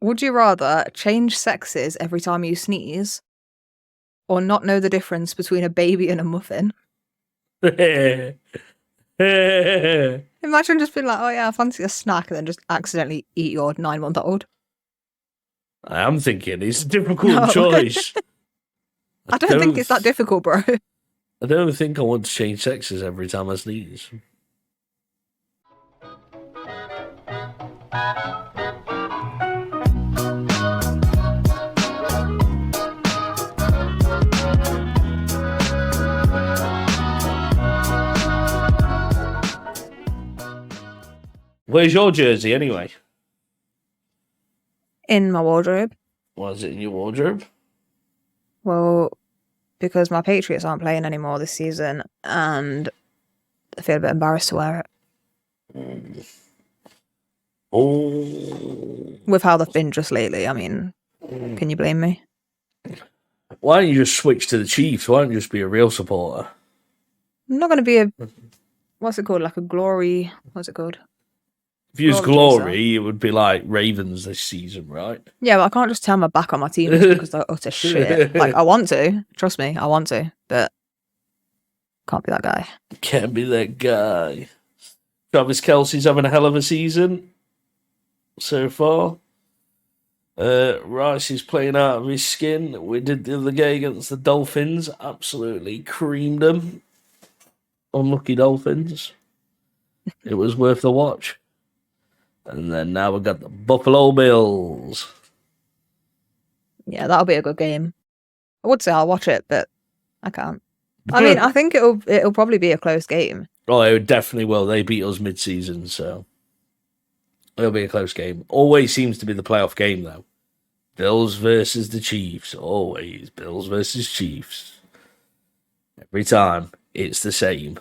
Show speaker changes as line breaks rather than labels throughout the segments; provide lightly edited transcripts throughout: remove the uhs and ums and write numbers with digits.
Would you rather change sexes every time you sneeze, or not know the difference between a baby and a muffin? Imagine just being like, oh yeah, I fancy a snack, and then just accidentally eat your 9-month-old.
I am thinking it's a difficult choice.
I don't think it's that difficult, bro.
I don't think I want to change sexes every time I sneeze. Where's your jersey anyway?
In my wardrobe.
Why is it in your wardrobe?
Well, because my Patriots aren't playing anymore this season, and I feel a bit embarrassed to wear it.
Oh.
With how they've been just lately, I mean, can you blame me?
Why don't you just switch to the Chiefs? Why don't you just be a real supporter?
I'm not going to be a... What's it called? Like a glory... What's it called?
If you use glory, it would be like Ravens this season, right?
Yeah, but I can't just turn my back on my team because they're utter shit. Like, I want to. Trust me, I want to. But can't be that guy.
Can't be that guy. Travis Kelce's having a hell of a season so far. Rice is playing out of his skin. We did the other game against the Dolphins. Absolutely creamed them. Unlucky Dolphins. It was worth the watch. And then now we've got the Buffalo Bills.
Yeah, that'll be a good game. I would say I'll watch it, but I can't. I mean, I think it'll probably be a close game.
Oh, it definitely will. They beat us mid-season, so it'll be a close game. Always seems to be the playoff game, though. Bills versus the Chiefs. Always Bills versus Chiefs. Every time, it's the same.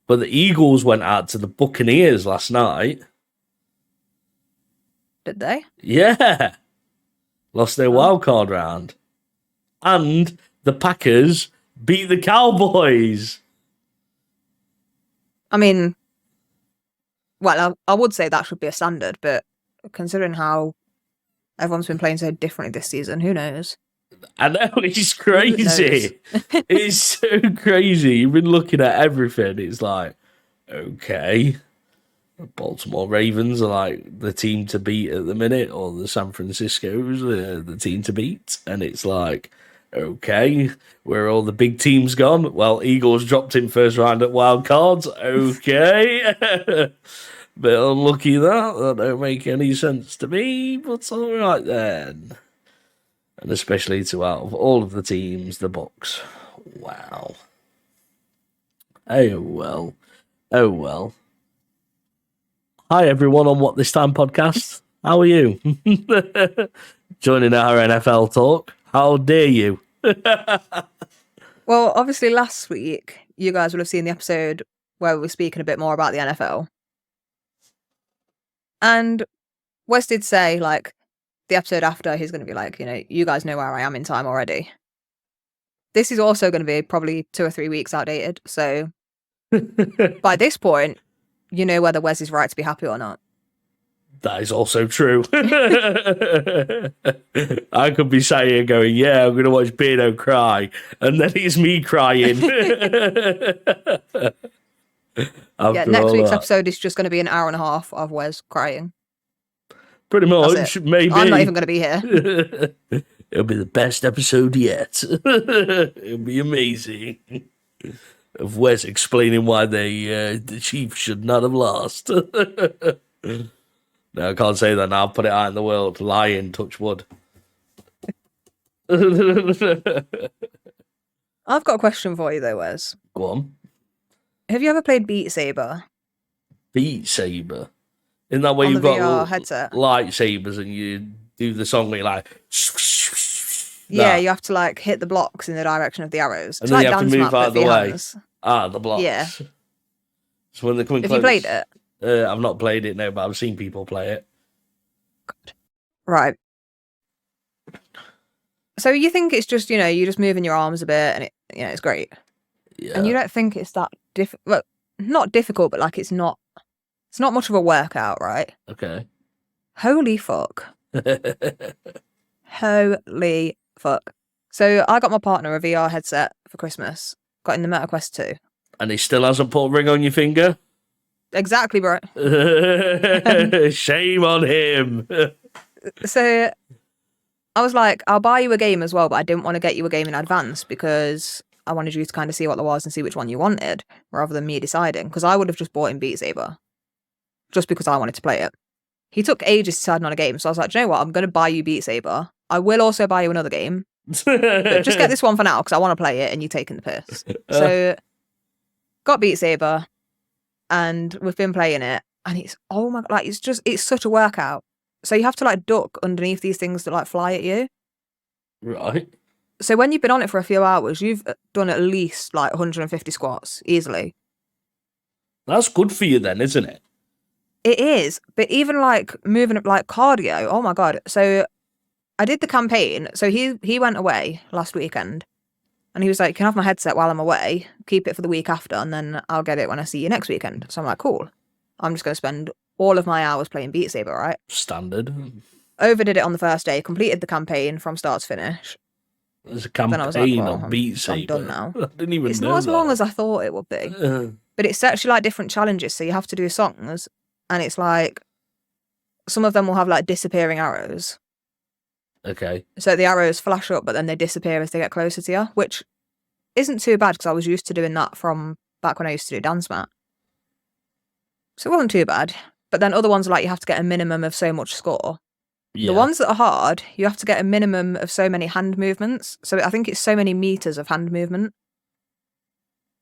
But the Eagles went out to the Buccaneers last night.
Did they?
Yeah. Lost their wild card round. And the Packers beat the Cowboys.
I mean, well, I would say that should be a standard, but considering how everyone's been playing so differently this season, who knows?
I know, it's crazy. It's so crazy. You've been looking at everything. It's like, okay, Baltimore Ravens are like the team to beat at the minute, or the San Francisco's the team to beat. And it's like, okay, where are all the big teams gone? Well, Eagles dropped in first round at wild cards. Okay. Bit unlucky that don't make any sense to me, but all right then. And especially to out of all of the teams, the Bucs. Wow. Oh well. Oh well. Hi everyone on What This Time podcast. How are you? Joining our NFL talk. How dare you?
Well, obviously last week you guys will have seen the episode where we were speaking a bit more about the NFL. And Wes did say, like, the episode after, he's going to be like, you guys know where I am in time already. This is also going to be probably 2 or 3 weeks outdated. So by this point, you know whether Wes is right to be happy or not.
That is also true. I could be sat here going, yeah, I'm going to watch Beardo cry. And then it's me crying.
Yeah, next week's episode is just going to be an hour and a half of Wes crying.
Pretty much, maybe.
I'm not even going to be here.
It'll be the best episode yet. It'll be amazing. Of Wes explaining why the Chiefs should not have lost. No, I can't say that now. I'll put it out in the world. Lying, touch wood.
I've got a question for you, though, Wes.
Go on.
Have you ever played Beat Saber?
Beat Saber? In that way, you've got
VR headset.
Lightsabers and you do the song where you're like...
Yeah, you have to like hit the blocks in the direction of the arrows.
And then you have to move out of the way.
Ah,
the blocks.
Yeah.
So when they come
close... Have you played it?
I've not played it, no, but I've seen people play it.
God. Right. So you think it's just, you're just moving your arms a bit and it's great.
Yeah.
And you don't think it's that well, not difficult, but like it's not much of a workout, right?
Okay.
Holy fuck. Holy fuck. So I got my partner a VR headset for Christmas. Got in the Meta Quest 2.
And he still hasn't put a ring on your finger?
Exactly, bro.
Shame on him.
So I was like, I'll buy you a game as well, but I didn't want to get you a game in advance because I wanted you to kind of see what there was and see which one you wanted, rather than me deciding. Because I would have just bought him Beat Saber, just because I wanted to play it. He took ages deciding on a game, so I was like, do you know what? I'm going to buy you Beat Saber. I will also buy you another game, but just get this one for now because I want to play it and you're taking the piss. So got Beat Saber, and we've been playing it, and it's, oh my god, like it's such a workout. So you have to like duck underneath these things that like fly at you.
Right.
So when you've been on it for a few hours, you've done at least like 150 squats easily.
That's good for you then, isn't it?
It is, but even like moving like cardio, oh my god. So I did the campaign. So he went away last weekend, and he was like, "Can I have my headset while I'm away? Keep it for the week after, and then I'll get it when I see you next weekend." So I'm like, "Cool. I'm just going to spend all of my hours playing Beat Saber, right?"
Standard.
Overdid it on the first day. Completed the campaign from start to finish.
There's a campaign
Then I was like, well,
on Beat Saber.
I'm done now.
I didn't even
It's
know
not as
that.
long as I thought it would be, but it's actually like different challenges. So you have to do songs, and it's like some of them will have like disappearing arrows.
Okay.
So the arrows flash up, but then they disappear as they get closer to you, which isn't too bad because I was used to doing that from back when I used to do Dance Mat. So it wasn't too bad. But then other ones are like you have to get a minimum of so much score.
Yeah.
The ones that are hard, you have to get a minimum of so many hand movements. So I think it's so many meters of hand movement.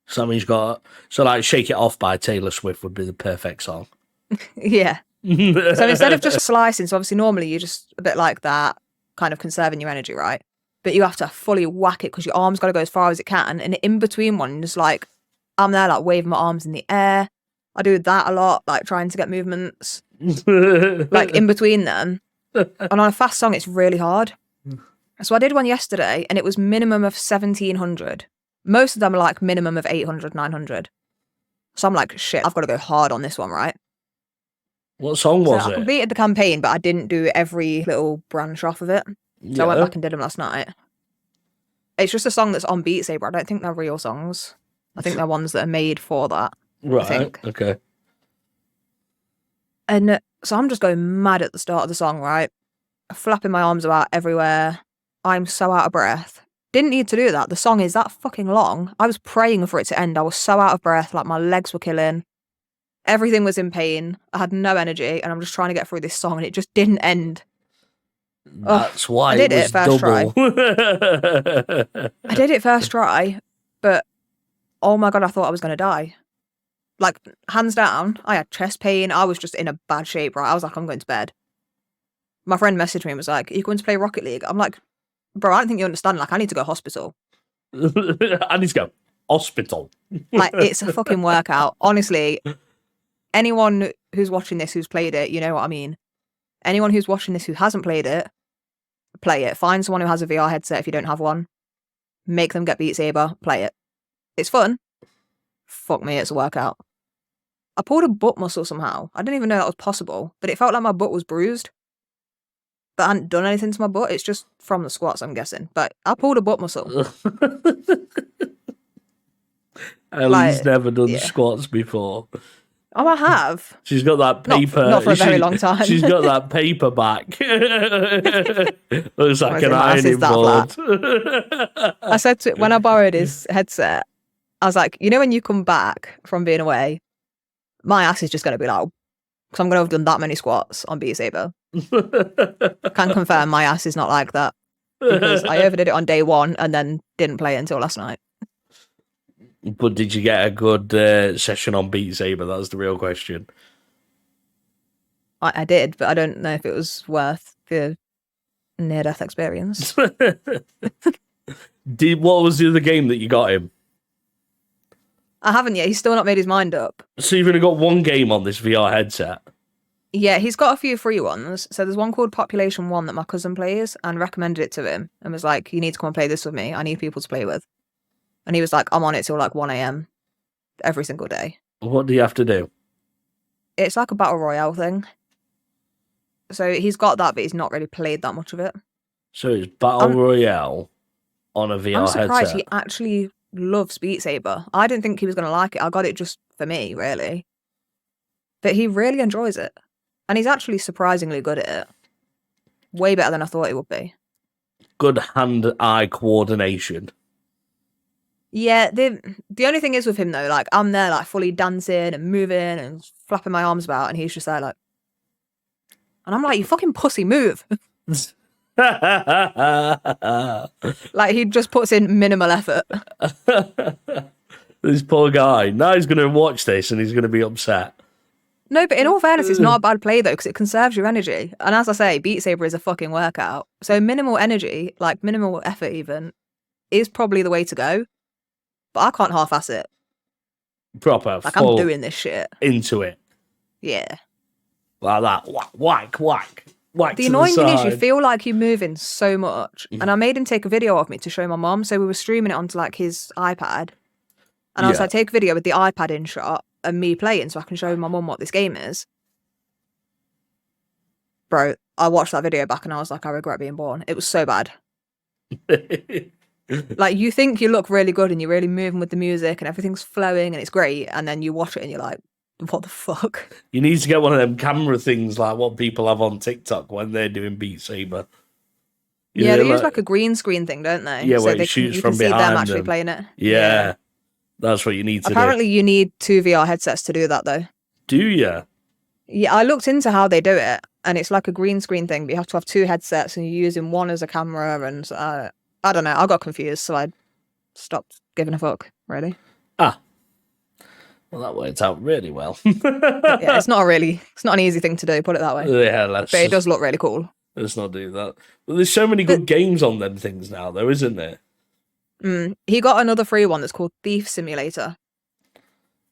Somebody's got so like "Shake It Off" by Taylor Swift would be the perfect song.
Yeah. So instead of just slicing, so obviously normally you're just a bit like that, kind of conserving your energy, right? But you have to fully whack it because your arm's got to go as far as it can. And in between ones, like I'm there like waving my arms in the air. I do that a lot, like trying to get movements like in between them. And on a fast song, it's really hard. So I did one yesterday and it was minimum of 1,700. Most of them are like minimum of 800, 900. So I'm like, shit, I've got to go hard on this one, right?
What song was
I
it?
completed the campaign, but I didn't do every little branch off of it. So I went back and did them last night. It's just a song that's on Beat Saber. I don't think they're real songs. I think they're ones that are made for that.
Right. Okay.
And so I'm just going mad at the start of the song, right? Flapping my arms about everywhere. I'm so out of breath. Didn't need to do that. The song is that fucking long. I was praying for it to end. I was so out of breath, like my legs were killing. Everything was in pain. I had no energy, and I'm just trying to get through this song, and it just didn't end.
That's why
I did it first
double.
try. I did it first try, but oh my god, I thought I was going to die. Like, hands down, I had chest pain. I was just in a bad shape, right? I was like, I'm going to bed. My friend messaged me and was like, are you going to play Rocket League? I'm like, bro, I don't think you understand. Like, I need to go to hospital.
I need to go hospital.
Like, it's a fucking workout. Honestly, anyone who's watching this who's played it, you know what I mean. Anyone who's watching this who hasn't played it, play it. Find someone who has a VR headset if you don't have one. Make them get Beat Saber. Play it. It's fun. Fuck me, it's a workout. I pulled a butt muscle somehow. I didn't even know that was possible, but it felt like my butt was bruised. But I hadn't done anything to my butt. It's just from the squats, I'm guessing. But I pulled a butt muscle.
Ellie's never done squats before.
Oh, I have.
She's got that paper.
Not for a very long time.
She's got that paper back. Looks like an ironing board.
I said to when I borrowed his headset, I was like, you know, when you come back from being away, my ass is just going to be like, because I'm going to have done that many squats on Beat Saber. Can confirm my ass is not like that because I overdid it on day one and then didn't play it until last night.
But did you get a good session on Beat Saber? That's the real question.
I did, but I don't know if it was worth the near-death experience.
What was the other game that you got him?
I haven't yet. He's still not made his mind up.
So you've only got one game on this VR headset?
Yeah, he's got a few free ones. So there's one called Population 1 that my cousin plays and recommended it to him and was like, you need to come and play this with me. I need people to play with. And he was like, I'm on it till like 1 a.m. every single day.
What do you have to do?
It's like a battle royale thing. So he's got that, but he's not really played that much of it.
So it's Battle
I'm-
Royale on a VR
I'm surprised
headset.
he actually loves Beat Saber. I didn't think he was going to like it. I got it just for me, really. But he really enjoys it. And he's actually surprisingly good at it. Way better than I thought he would be.
Good hand-eye coordination.
Yeah, the only thing is with him though, like I'm there like fully dancing and moving and flapping my arms about, and he's just there like, and I'm like, you fucking pussy, move. Like he just puts in minimal effort.
This poor guy. Now he's going to watch this and he's going to be upset.
No, but in all fairness, it's not a bad play though, because it conserves your energy. And as I say, Beat Saber is a fucking workout. So minimal energy, like minimal effort even, is probably the way to go. But I can't half-ass it.
Proper.
Like I'm doing this shit.
Into it.
Yeah.
Like that. Whack, whack, whack. Whack.
The annoying thing is you feel like you're moving so much. And I made him take a video of me to show my mom. So we were streaming it onto like his iPad. And I was like, take a video with the iPad in shot and me playing so I can show my mum what this game is. Bro, I watched that video back and I was like, I regret being born. It was so bad. Like, you think you look really good and you're really moving with the music and everything's flowing and it's great. And then you watch it and you're like, what the fuck?
You need to get one of them camera things like what people have on TikTok when they're doing Beat Saber.
Yeah, they use like a green screen thing, don't they?
Yeah, where it shoots from behind
you can see them actually playing it.
Yeah. That's what you need to do.
Apparently you need 2 VR headsets to do that though.
Do you?
Yeah, I looked into how they do it and it's like a green screen thing, but you have to have 2 headsets and you're using one as a camera and I don't know, I got confused, so I stopped giving a fuck, really.
Ah. Well, that worked out really well.
Yeah, it's not an easy thing to do, put it that way.
Yeah,
but it does look really cool.
Let's not do that. But there's so many good games on them things now, though, isn't there?
He got another free one that's called Thief Simulator.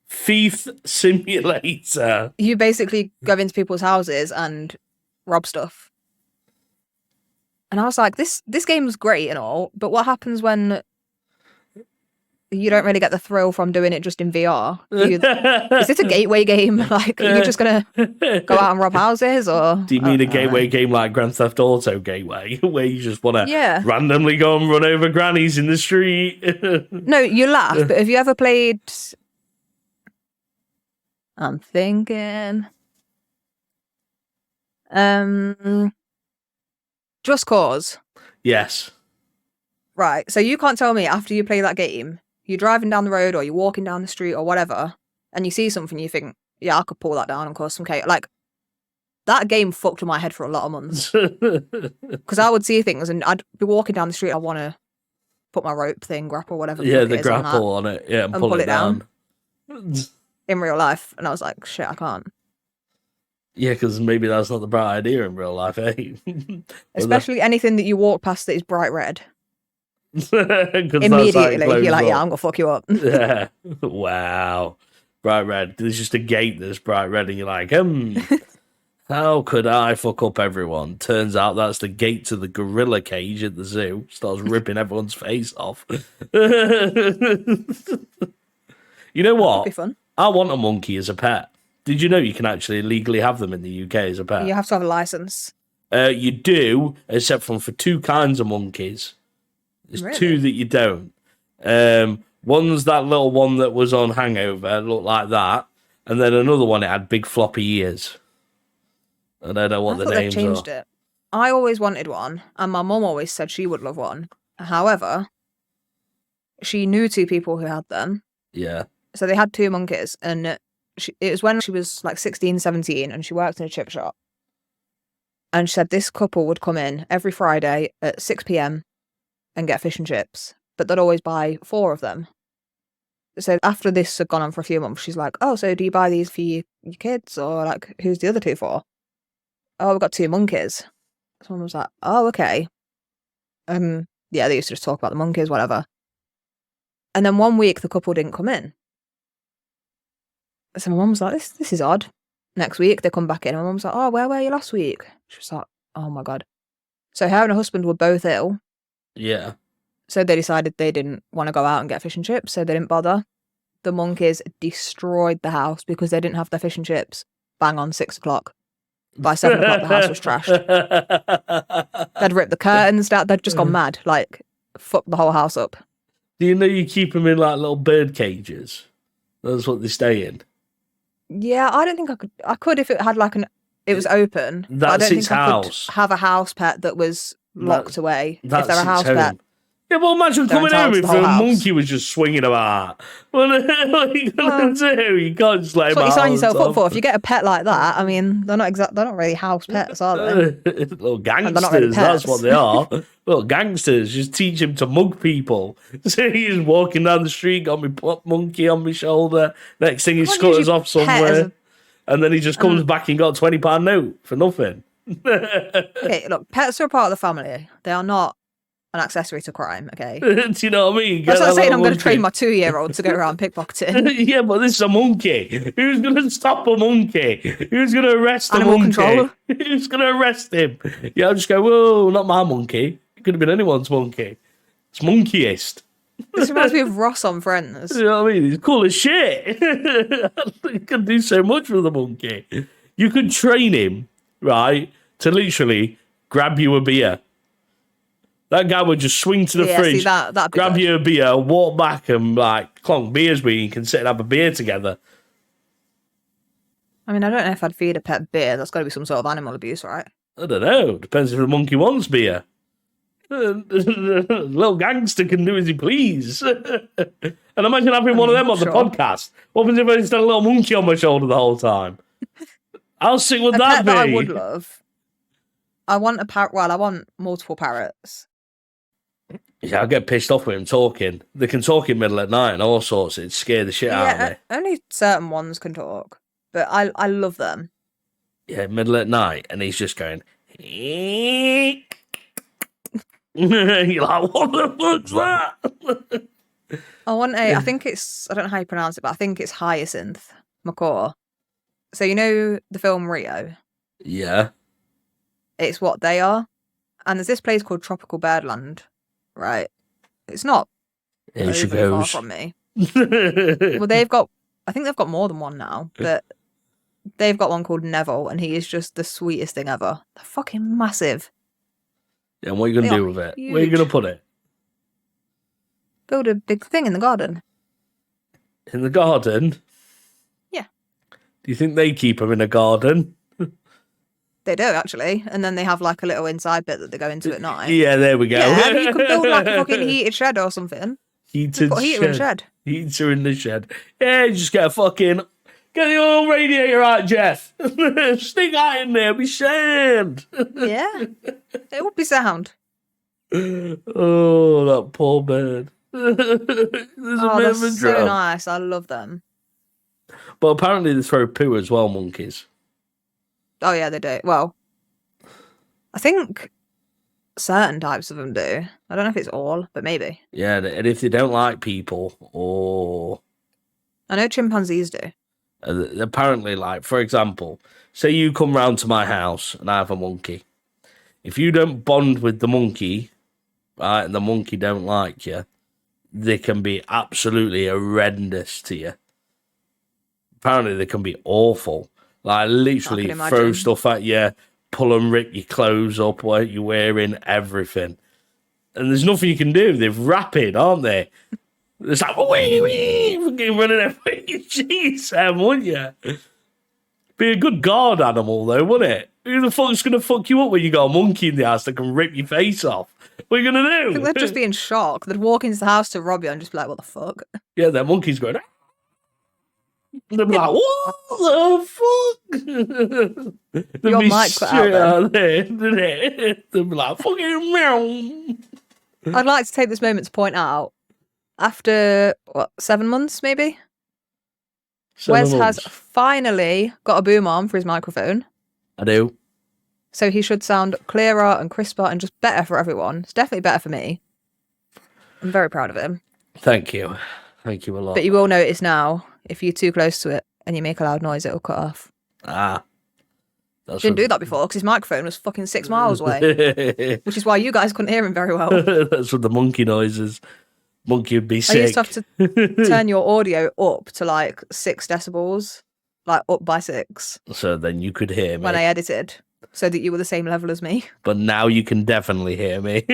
Thief Simulator.
You basically go into people's houses and rob stuff. And I was like, this game's great and all, but what happens when you don't really get the thrill from doing it just in VR? Is it a gateway game? Like, are you just going to go out and rob houses? Or
do you mean a gateway game like Grand Theft Auto Gateway, where you just want to randomly go and run over grannies in the street?
No, you laugh, but have you ever played... I'm thinking... Just Cause.
Yes.
Right, so you can't tell me after you play that game, you're driving down the road or you're walking down the street or whatever, and you see something, you think, yeah, I could pull that down and cause some chaos. Like, that game fucked with my head for a lot of months. Because I would see things and I'd be walking down the street, I want to put my rope thing, grapple, whatever.
Yeah, the grapple on it. Yeah, and pull it down.
In real life. And I was like, shit, I can't.
Yeah, because maybe that's not the bright idea in real life, eh?
Especially anything that you walk past that is bright red.
Immediately,
you're like, yeah, I'm gonna fuck you up.
Yeah. Wow. Bright red. There's just a gate that's bright red, and you're like, how could I fuck up everyone? Turns out that's the gate to the gorilla cage at the zoo. Starts ripping everyone's face off. You know what?
That'd be fun.
I want a monkey as a pet. Did you know you can actually legally have them in the UK as a pet?
You have to have a license.
You do, except for 2 kinds of monkeys. There's
really?
2 that you don't. One's that little one that was on Hangover, looked like that, and then another one, it had big floppy ears. I don't know what the names
changed
are.
It. I always wanted one, and my mum always said she would love one. However, she knew 2 people who had them.
Yeah.
So they had 2 monkeys, and it was when she was like 16, 17, and she worked in a chip shop. And she said this couple would come in every Friday at 6 p.m. and get fish and chips, but they'd always buy 4 of them. So after this had gone on for a few months, she's like, oh, so do you buy these for your kids? Or like, who's the other 2 for? Oh, we've got 2 monkeys. Someone was like, oh, okay. Yeah, they used to just talk about the monkeys, whatever. And then one week the couple didn't come in. So my mum was like, this is odd. Next week they come back in and my mum was like, oh, where were you last week? She was like, oh my God. So her and her husband were both ill.
Yeah.
So they decided they didn't want to go out and get fish and chips, so they didn't bother. The monkeys destroyed the house because they didn't have their fish and chips bang on 6 o'clock. By 7 o'clock, the house was trashed. They'd ripped the curtains down. They'd just gone mad. Like, fucked the whole house up.
Do you know you keep them in like little bird cages? That's what they stay in.
Yeah, I don't think I could. I could if it had like it was open. But I don't think I could have a house pet that was locked away. If they're a house pet.
Yeah, well, imagine coming home if a monkey was just swinging about. What are you going to do? You can't just let him out.
That's what you sign yourself up for. If you get a pet like that, I mean, they're not really house pets, are they?
Little gangsters, really that's what they are. Little gangsters, just teach him to mug people. So he's walking down the street, got me monkey on my shoulder. Next thing he scutters off somewhere. And then he just comes back and got a £20 note for nothing.
Okay, look, pets are a part of the family. They are not an accessory to crime, okay?
Do you know what I mean?
That's not saying I'm going to train my 2-year-old to go around pickpocketing.
Yeah, but this is a monkey. Who's going to stop a monkey? Who's going to arrest a monkey? Control. Who's going to arrest him? Yeah, I'll just go, whoa, not my monkey. It could have been anyone's monkey. It's monkeyist.
This reminds me of Ross on Friends.
You know what I mean? He's cool as shit. You can do so much with a monkey. You could train him, right, to literally grab you a beer. That guy would just swing to the fridge, grab you a beer, walk back and like clonk beers with you. You can sit and have a beer together.
I mean, I don't know if I'd feed a pet beer. That's got to be some sort of animal abuse, right?
I don't know. Depends if the monkey wants beer. Little gangster can do as he please. And imagine having one of them on the podcast. What happens if I just had a little monkey on my shoulder the whole time? How sick would that be?
That I would love. I want a parrot. Well, I want multiple parrots.
Yeah, I get pissed off with him talking. They can talk in middle at night and all sorts. It'd scare the shit out of me.
Only certain ones can talk, but I love them.
Yeah, middle at night, and he's just going. You're like, what the fuck's that?
I think it's, I don't know how you pronounce it, but I think it's hyacinth macaw. So you know the film Rio?
Yeah.
It's what they are. And there's this place called Tropical Birdland, right? It's not far from me. Well, I think they've got more than one now, but they've got one called Neville, and he is just the sweetest thing ever. They're fucking massive.
Yeah, and what are you going to do with it? Huge. Where are you going to put it?
Build a big thing in the garden.
In the garden?
Yeah.
Do you think they keep them in a garden?
They do, actually. And then they have like a little inside bit that they go into at night.
Yeah, there we go.
Yeah, you could build like a fucking heated shed or something.
Heater
in the shed.
Heater in the shed. Yeah, just get the old radiator out, Jeff. Stick that in there, be sound.
Yeah, it would be sound.
Oh, that poor bird.
They're so nice. I love them.
But apparently they throw poo as well, monkeys.
Oh, yeah, they do. Well, I think certain types of them do. I don't know if it's all, but maybe.
Yeah, and if they don't like people, or...
I know chimpanzees do.
Apparently, like, for example, say you come round to my house and I have a monkey. If you don't bond with the monkey, right, and the monkey don't like you, they can be absolutely horrendous to you. Apparently, they can be awful. Like, literally throw stuff at you, pull and rip your clothes up, what you're wearing, everything. And there's nothing you can do. They're rapid, aren't they? It's like, wee, fucking running everywhere. Jeez, wouldn't you? Be a good guard animal, though, wouldn't it? Who the fuck's going to fuck you up when you got a monkey in the house that can rip your face off? What are you going to do?
I think they'd just be in shock. They'd walk into the house to rob you and just be like, what the fuck?
Yeah, that monkey's going... They'll be like, what the fuck?
Your mic cut out
there. They'll be like, fucking meow.
I'd like to take this moment to point out, after, 7 months, maybe? Wes has finally got a boom arm for his microphone.
I do.
So he should sound clearer and crisper and just better for everyone. It's definitely better for me. I'm very proud of him.
Thank you. Thank you a lot.
But you will notice now, if you're too close to it and you make a loud noise, it'll cut off. Didn't do that before because his microphone was fucking 6 miles away. Which is why you guys couldn't hear him very well.
That's what the monkey noises. Monkey would be sick.
I used to have to turn your audio up to like 6 decibels like up by 6
So then you could hear me.
when I edited, so that you were the same level as me.
But now you can definitely hear me.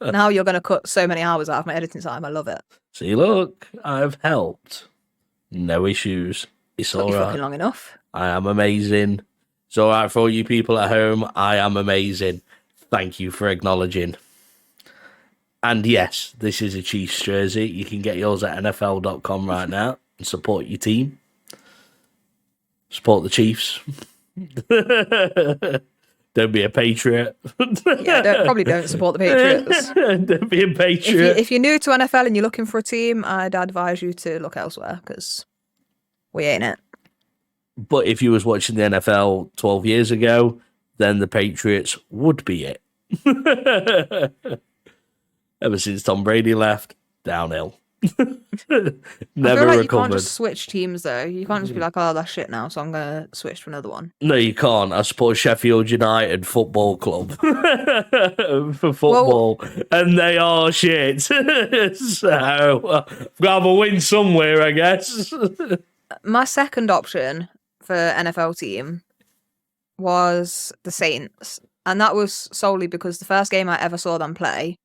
Now you're going to cut so many hours out of my editing time. I love it.
See, look, I've helped. No issues. It's
Took
all
you
right.
fucking long enough.
I am amazing. It's all right for all you people at home. I am amazing. Thank you for acknowledging. And yes, this is a Chiefs jersey. You can get yours at NFL.com right now and support your team. Support the Chiefs. Don't be a patriot.
Yeah, probably don't support the Patriots.
Don't be a patriot.
If you're new to NFL and you're looking for a team, I'd advise you to look elsewhere because we ain't it.
But if you was watching the NFL 12 years ago, then the Patriots would be it. Ever since Tom Brady left, downhill. Never
I feel like
recovered.
you can't just switch teams though. You can't just be like, oh, that's shit now, so I'm gonna switch to another one.
No, you can't. I support Sheffield United Football Club for football, and they are shit. So I've got to have a win somewhere, I guess.
My second option for NFL team was the Saints, and that was solely because the first game I ever saw them play,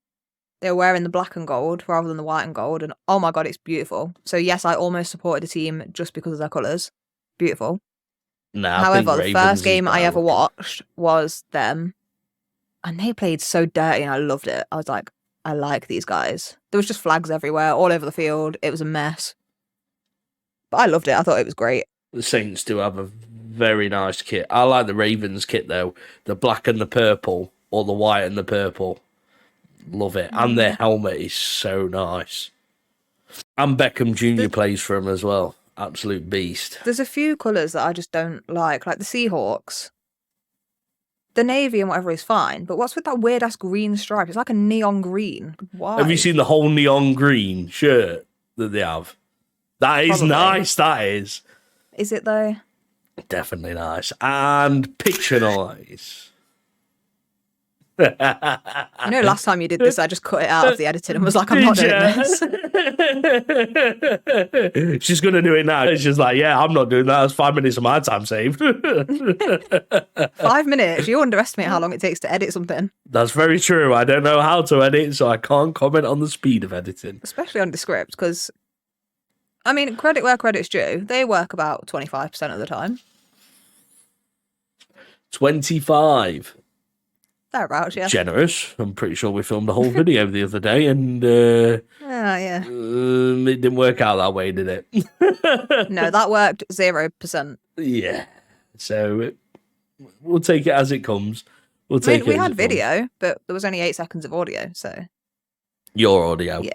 they were wearing the black and gold rather than the white and gold, and oh my god, it's beautiful. So yes, I almost supported the team just because of their colours. Beautiful. However, the first game I ever watched was them, and they played so dirty, and I loved it. I was like, I like these guys. There was just flags everywhere, all over the field. It was a mess. But I loved it. I thought it was great.
The Saints do have a very nice kit. I like the Ravens kit, though. The black and the purple, or the white and the purple. Love it. And their helmet is so nice. And Beckham Jr. plays for them as well. Absolute beast.
There's a few colours that I just don't like the Seahawks. The navy and whatever is fine, but what's with that weird-ass green stripe? It's like a neon green. Why?
Have you seen the whole neon green shirt that they have? That is nice, that is.
Is it, though?
Definitely nice. And picture noise.
Last time you did this, I just cut it out of the editing and was like, I'm not doing
this. She's going to do it now. She's like, yeah, I'm not doing that. That's 5 minutes of my time saved.
5 minutes? You underestimate how long it takes to edit something.
That's very true. I don't know how to edit, so I can't comment on the speed of editing.
Especially on Descript, because, I mean, credit where credit's due. They work about 25% of the time.
25.
Thereabouts, yeah.
Generous. I'm pretty sure we filmed a whole video the other day, and
yeah.
It didn't work out that way, did it?
No, that worked 0%.
Yeah. So we'll take it as it comes. We
had video, but there was only 8 seconds of audio, so.
Your audio.
Yeah.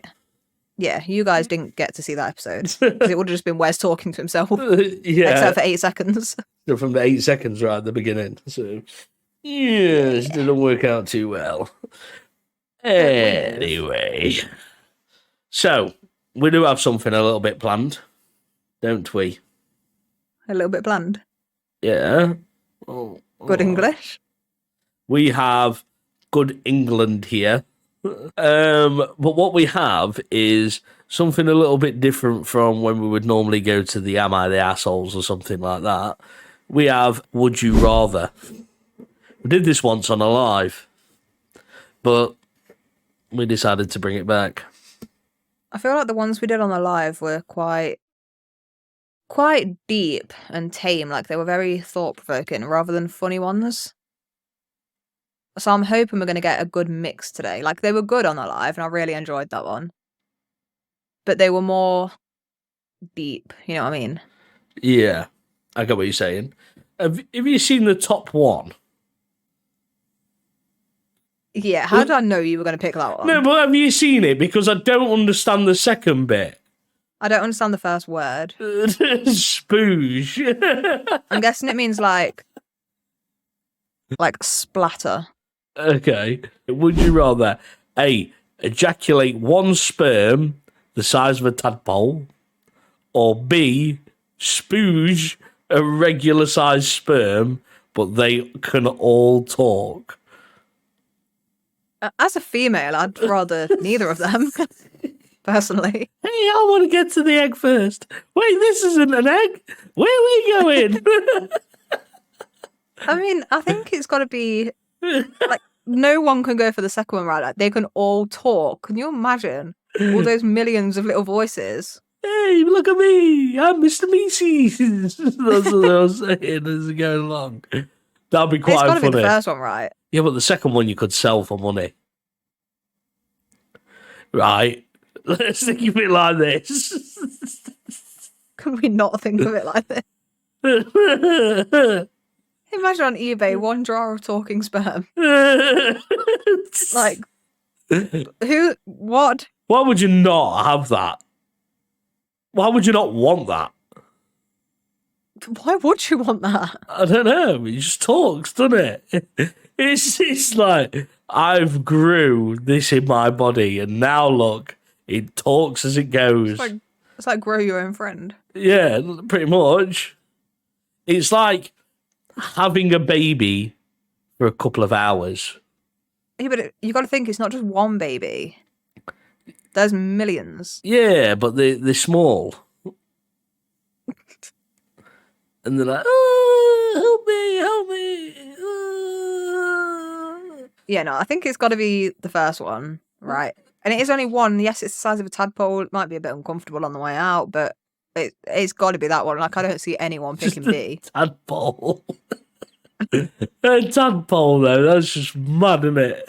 Yeah, you guys didn't get to see that episode because it would have just been Wes talking to himself.
Yeah.
Except for 8 seconds.
So from the 8 seconds right at the beginning. So, yes, didn't work out too well. Anyway. So, we do have something a little bit planned, don't we?
A little bit bland.
Yeah.
Good English.
We have good England here. But what we have is something a little bit different from when we would normally go to the Am I the Assholes or something like that. We have Would You Rather. We did this once on a live, but we decided to bring it back.
I feel like the ones we did on the live were quite deep and tame. Like they were very thought-provoking rather than funny ones. So I'm hoping we're going to get a good mix today. Like they were good on the live and I really enjoyed that one. But they were more deep, you know what I mean?
Yeah, I get what you're saying. Have you seen the top one?
Yeah, how did I know you were going to pick that one?
No, but have you seen it? Because I don't understand the second bit.
I don't understand the first word.
Spooge.
I'm guessing it means like splatter.
Okay. Would you rather A, ejaculate one sperm the size of a tadpole, or B, spooge a regular sized sperm, but they can all talk?
As a female, I'd rather neither of them, personally.
Hey, I want to get to the egg first. Wait, this isn't an egg. Where are we going?
I mean, I think it's got to be like no one can go for the second one, right? Like they can all talk. Can you imagine all those millions of little voices?
Hey, look at me! I'm Mr. Mises. That's what I was saying as we go along. That'd be quite
It's got to
funny.
be the first one, right?
Yeah, but the second one you could sell for money. Right. Let's think of it like this.
Could we not think of it like this? Imagine on eBay, 1 jar of talking sperm. Like, who? What?
Why would you not have that? Why would you not want that?
Why would you want that?
I don't know. It just talks, doesn't it? It's like, I've grew this in my body, and now look, it talks as it goes.
It's like grow your own friend.
Yeah, pretty much. It's like having a baby for a couple of hours.
Yeah, but you got to think it's not just one baby. There's millions.
Yeah, but they're small. And they're like, oh, help me.
Yeah, no, I think it's got to be the first one, right? And it is only one. Yes, it's the size of a tadpole. It might be a bit uncomfortable on the way out, but it's got to be that one. Like, I don't see anyone picking B.
Tadpole. A tadpole, though, that's just mad, isn't it?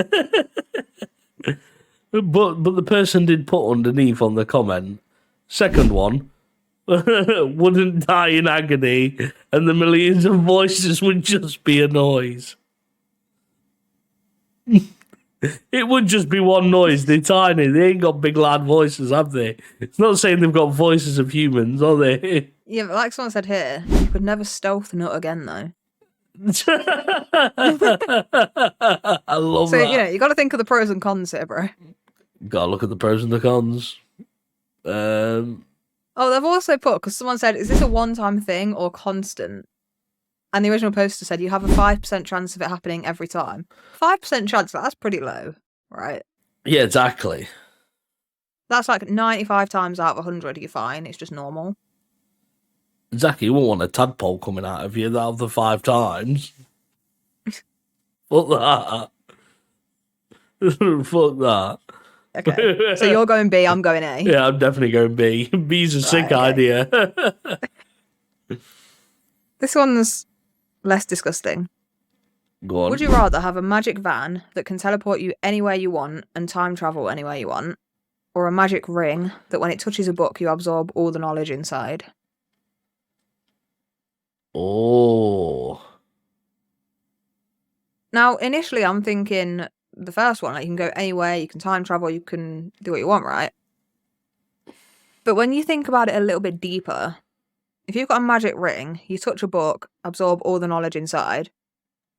But the person did put underneath on the comment, second one, wouldn't die in agony, and the millions of voices would just be a noise. It would just be one noise. They're tiny. They ain't got big loud voices, have they? It's not saying they've got voices of humans, are they?
Yeah, but like someone said here, you could never stealth nut again, though.
I love
so,
that.
you know, you got to think of the pros and cons here, bro.
Gotta look at the pros and the cons.
Oh, they've also put, because someone said, is this a one-time thing or constant? And the original poster said you have a 5% chance of it happening every time. 5% chance, that's pretty low, right?
Yeah, exactly.
That's like 95 times out of 100, you're fine. It's just normal.
Exactly. You won't want a tadpole coming out of you out of the 5 times. Fuck that. Fuck that.
Okay. So you're going B, I'm going A.
Yeah, I'm definitely going B. B's a sick idea.
This one's less disgusting.
Go on.
Would you rather have a magic van that can teleport you anywhere you want and time travel anywhere you want, or a magic ring that when it touches a book you absorb all the knowledge inside?
Oh.
Now, initially I'm thinking the first one, like you can go anywhere, you can time travel, you can do what you want, right? But when you think about it a little bit deeper, if you've got a magic ring, you touch a book, absorb all the knowledge inside,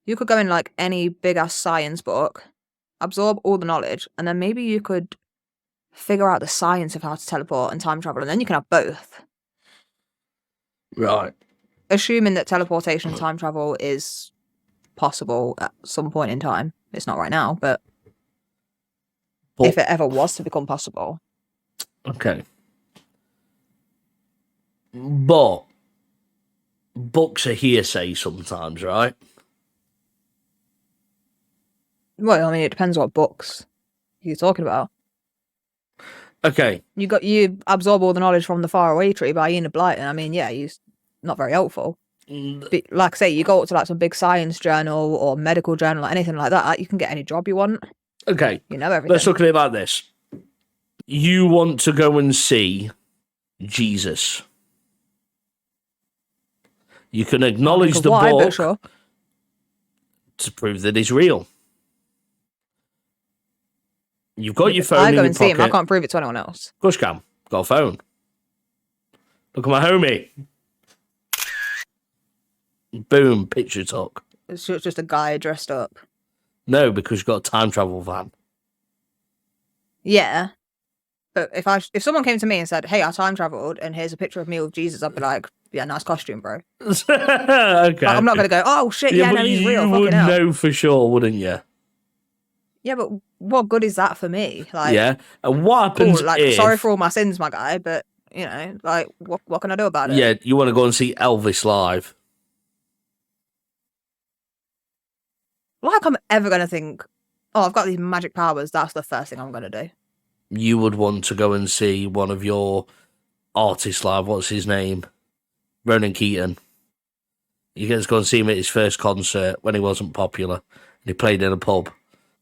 you could go in like any big-ass science book, absorb all the knowledge, and then maybe you could figure out the science of how to teleport and time travel, and then you can have both.
Right.
Assuming that teleportation and time travel is possible at some point in time. It's not right now, but if it ever was to become possible.
Okay. But books are hearsay sometimes, right?
Well, I mean, it depends what books you're talking about.
Okay.
You absorb all the knowledge from the Faraway Tree by Enid Blyton. I mean, yeah, he's not very helpful. But like I say, you go up to like some big science journal or medical journal or anything like that, you can get any job you want.
Okay.
You know everything.
Let's look at it like this. You want to go and see Jesus. You can acknowledge the book
sure.
to prove that he's real. You've got your phone
I
in
go
your
and see him. I
pocket.
can't prove it to anyone else.
Of course you can. Got a phone. Look at my homie. Boom, picture took.
It's just a guy dressed up.
No, because you've got a time travel van.
Yeah. But if someone came to me and said, hey, I time traveled and here's a picture of me with Jesus, I'd be like, yeah, nice costume, bro.
Okay.
Like, I'm not going to go, oh, shit, yeah, no, he's real.
You would know for sure, wouldn't you?
Yeah, but what good is that for me? Like,
Yeah. And what
cool.
happens
Like,
if...
sorry for all my sins, my guy, but like, what can I do about it?
Yeah, you want to go and see Elvis live.
Like, I'm ever gonna think, oh, I've got these magic powers. That's the first thing I'm gonna do.
You would want to go and see one of your artists live. What's his name? Ronan Keaton. You get to go and see him at his first concert when he wasn't popular. And he played in a pub.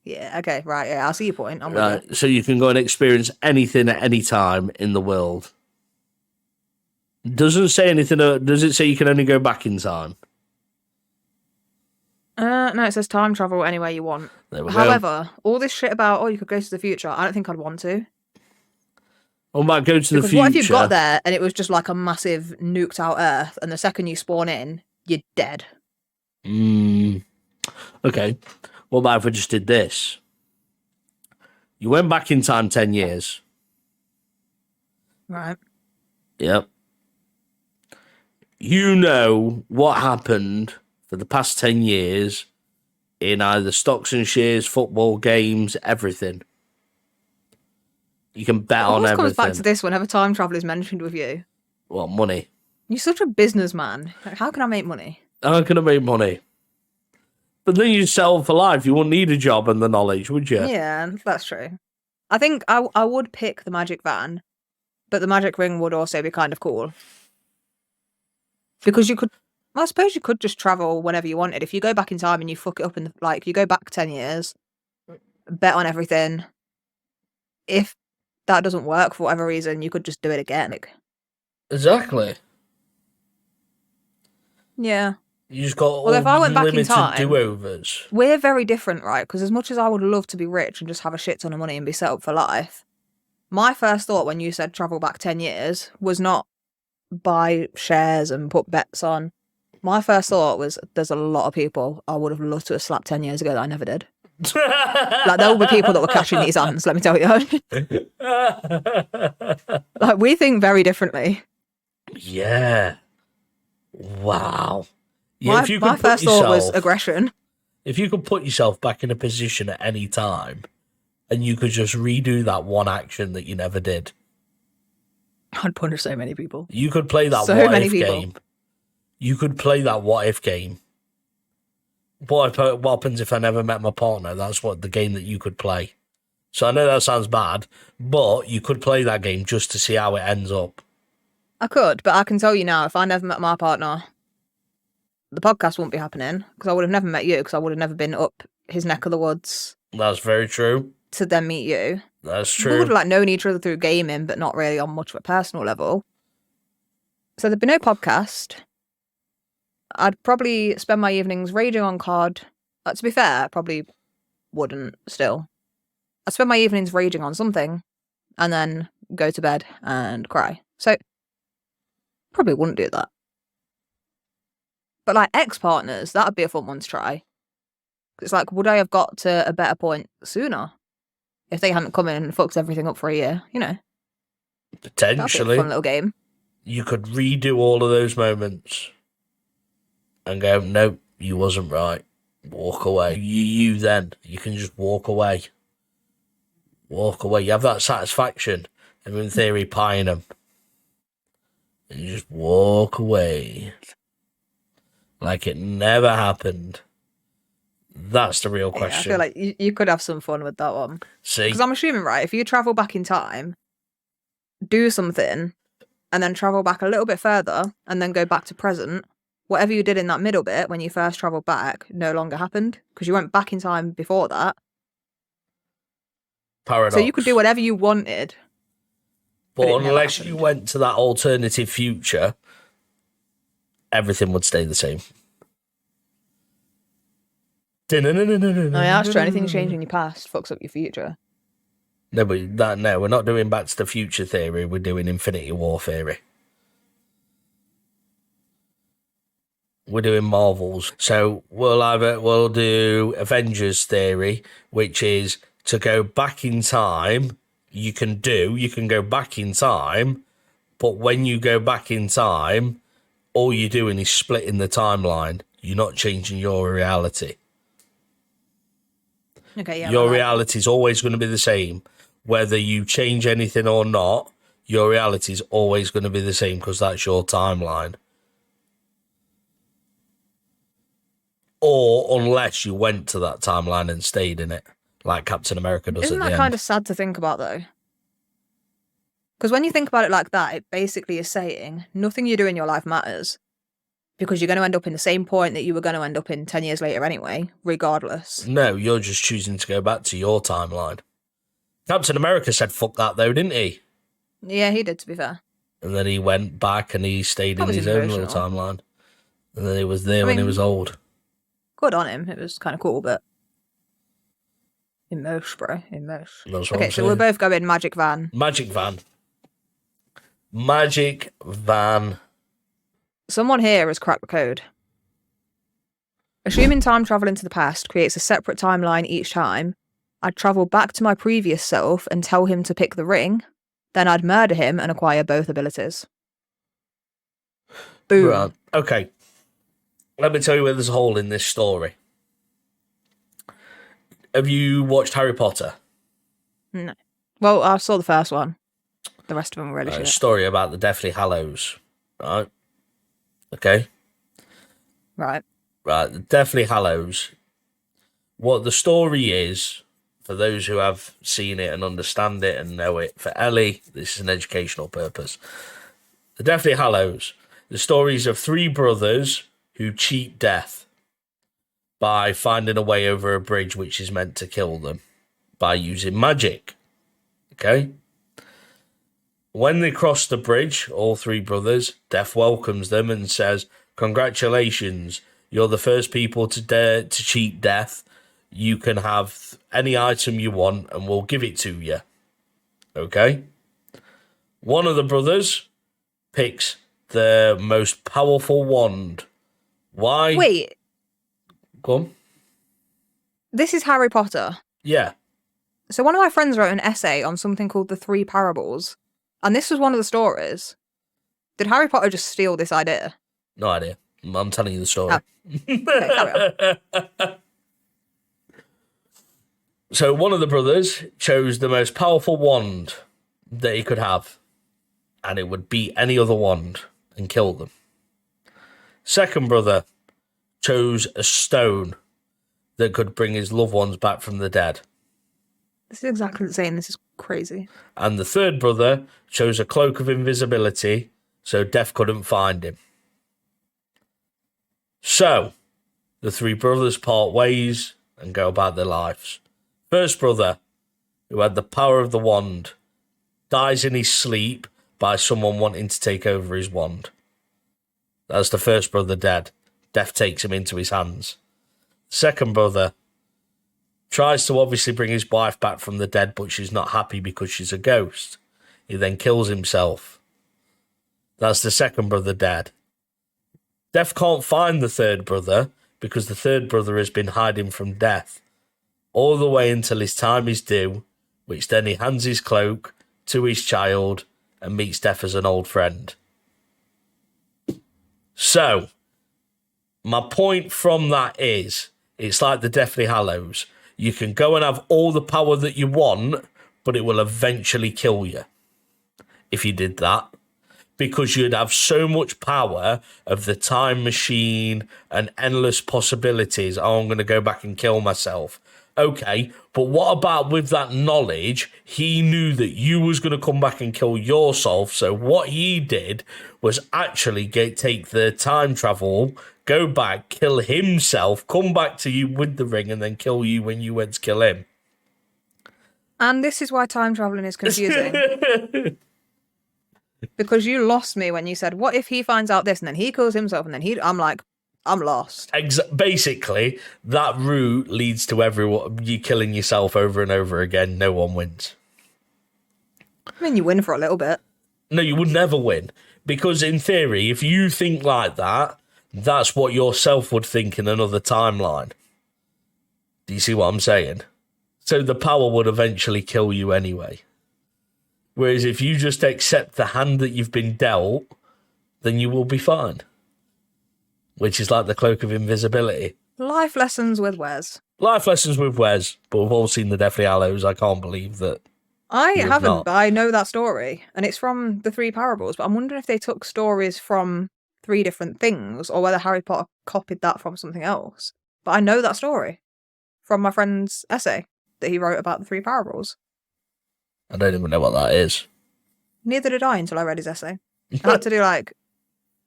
Yeah, okay, right, yeah, I see your point. I'm with
Right,
you.
so you can go and experience anything at any time in the world. Doesn't say anything. Does it say you can only go back in time?
No, it says time travel anywhere you want.
There we go.
However, all this shit about, oh, you could go to the future, I don't think I'd want to.
What about go to the
Because
future?
what if you got there and it was just like a massive nuked out Earth, and the second you spawn in, you're dead?
Okay. What about if we just did this? You went back in time 10 years.
Right.
Yep. You know what happened for the past 10 years in either stocks and shares, football games, everything. You can bet on everything. It
always comes back to this whenever time travel is mentioned with you.
What, money?
You're such a businessman. Like, how can I make money?
How can I make money? But then you'd settle for life. You wouldn't need a job and the knowledge, would you?
Yeah, that's true. I think I would pick the magic van, but the magic ring would also be kind of cool. Because you could, well, I suppose you could just travel whenever you wanted. If you go back in time and you fuck it up you go back 10 years, bet on everything. If that doesn't work for whatever reason, you could just do it again.
Exactly.
Yeah.
You just got all
if I went back in
limited
time,
do-overs.
We're very different, right? Because as much as I would love to be rich and just have a shit ton of money and be set up for life, my first thought when you said travel back 10 years was not buy shares and put bets on. My first thought was there's a lot of people I would have loved to have slapped 10 years ago that I never did. Like, there will be people that were catching these hands, let me tell you. Like, we think very differently.
Yeah. Wow. Yeah,
my first thought was aggression.
If you could put yourself back in a position at any time and you could just redo that one action that you never did,
I'd punish so many people.
You could play that what if game. You could play that what if game. What happens if I never met my partner? That's what the game that you could play. So I know that sounds bad, but you could play that game just to see how it ends up.
I could, but I can tell you now, if I never met my partner, the podcast wouldn't be happening, because I would have never met you, because I would have never been up his neck of the woods.
That's very true.
To then meet you.
That's true.
We would have known each other through gaming, but not really on much of a personal level. So there'd be no podcast. I'd probably spend my evenings raging on COD. To be fair, I probably wouldn't still. I'd spend my evenings raging on something, and then go to bed and cry. So probably wouldn't do that. But ex-partners, that'd be a fun one to try. It's would I have got to a better point sooner if they hadn't come in and fucked everything up for a year?
Potentially.
That'd be a fun little game.
You could redo all of those moments and go, nope, you wasn't right. Walk away. You then, you can just walk away. Walk away. You have that satisfaction of, in theory, pieing them. And you just walk away. Like it never happened. That's the real question.
I feel like you could have some fun with that one.
See?
Because I'm assuming, right, if you travel back in time, do something, and then travel back a little bit further, and then go back to present, whatever you did in that middle bit when you first travelled back no longer happened, because you went back in time before that.
Paradox.
So you could do whatever you wanted.
But unless you went to that alternative future, everything would stay the same.
Oh yeah, that's true. Anything changing your past fucks up your future.
No, but we're not doing Back to the Future theory. We're doing Infinity War theory. We're doing Marvels. So we'll do Avengers theory, which is to go back in time. You can go back in time, but when you go back in time, all you're doing is splitting the timeline. You're not changing your reality.
Okay, yeah.
Your reality is always going to be the same. Whether you change anything or not, your reality is always going to be the same because that's your timeline. Or unless you went to that timeline and stayed in it, like Captain America does
Isn't
at the
that
end.
kind of sad to think about, though? Because when you think about it like that, it basically is saying nothing you do in your life matters because you're going to end up in the same point that you were going to end up in 10 years later anyway, regardless.
No, you're just choosing to go back to your timeline. Captain America said fuck that though, didn't he?
Yeah, he did, to be fair.
And then he went back and he stayed in his own little timeline. And then he was there when he was old.
Good on him. It was kind of cool, but emotion, bro. Emotion. Okay, so we're both going Magic Van.
Magic Van. Magic Van.
Someone here has cracked the code. Assuming time travel into the past creates a separate timeline each time, I'd travel back to my previous self and tell him to pick the ring, then I'd murder him and acquire both abilities. Boom.
Right. Okay. Let me tell you where there's a hole in this story. Have you watched Harry Potter?
No. Well, I saw the first one. The rest of them were really shit.
A story about the Deathly Hallows, right? Okay.
Right.
Right, the Deathly Hallows. What the story is, for those who have seen it and understand it and know it, for Ellie, this is an educational purpose. The Deathly Hallows, the stories of three brothers who cheat death by finding a way over a bridge which is meant to kill them by using magic. Okay? When they cross the bridge, all three brothers, Death welcomes them and says, "Congratulations, you're the first people to dare to cheat death. You can have any item you want and we'll give it to you." Okay? One of the brothers picks the most powerful wand. Why?
Wait.
Go on.
This is Harry Potter.
Yeah.
So one of my friends wrote an essay on something called The Three Parables, and this was one of the stories. Did Harry Potter just steal this idea?
No idea. I'm telling you the story.
Okay, carry on.
So one of the brothers chose the most powerful wand that he could have, and it would beat any other wand and kill them. Second brother chose a stone that could bring his loved ones back from the dead.
This is exactly the same. This is crazy.
And the third brother chose a cloak of invisibility so death couldn't find him. So, the three brothers part ways and go about their lives. First brother, who had the power of the wand, dies in his sleep by someone wanting to take over his wand. That's the first brother dead. Death takes him into his hands. Second brother tries to obviously bring his wife back from the dead, but she's not happy because she's a ghost. He then kills himself. That's the second brother dead. Death can't find the third brother because the third brother has been hiding from death all the way until his time is due, which then he hands his cloak to his child and meets death as an old friend. So, my point from that is, it's like the Deathly Hallows. You can go and have all the power that you want, but it will eventually kill you if you did that. Because you'd have so much power of the time machine and endless possibilities. Oh, I'm going to go back and kill myself. Okay, but what about with that knowledge? He knew that you was going to come back and kill yourself. So what he did was actually take the time travel, go back, kill himself, come back to you with the ring, and then kill you when you went to kill him.
And this is why time traveling is confusing. Because you lost me when you said, what if he finds out this and then he kills himself and then I'm like, I'm lost.
Basically, that route leads to everyone you killing yourself over and over again. No one wins.
I mean, you win for a little bit.
No, you would never win. Because in theory, if you think like that, that's what yourself would think in another timeline. Do you see what I'm saying? So the power would eventually kill you anyway. Whereas if you just accept the hand that you've been dealt, then you will be fine. Which is like the cloak of invisibility.
Life lessons with Wes.
Life lessons with Wes, but we've all seen the Deathly Hallows. I can't believe that.
I
You have
haven't,
not.
but I know that story, and it's from the Three Parables. But I'm wondering if they took stories from 3 different things, or whether Harry Potter copied that from something else. But I know that story from my friend's essay that he wrote about the 3 Parables.
I don't even know what that is.
Neither did I until I read his essay. I had to do like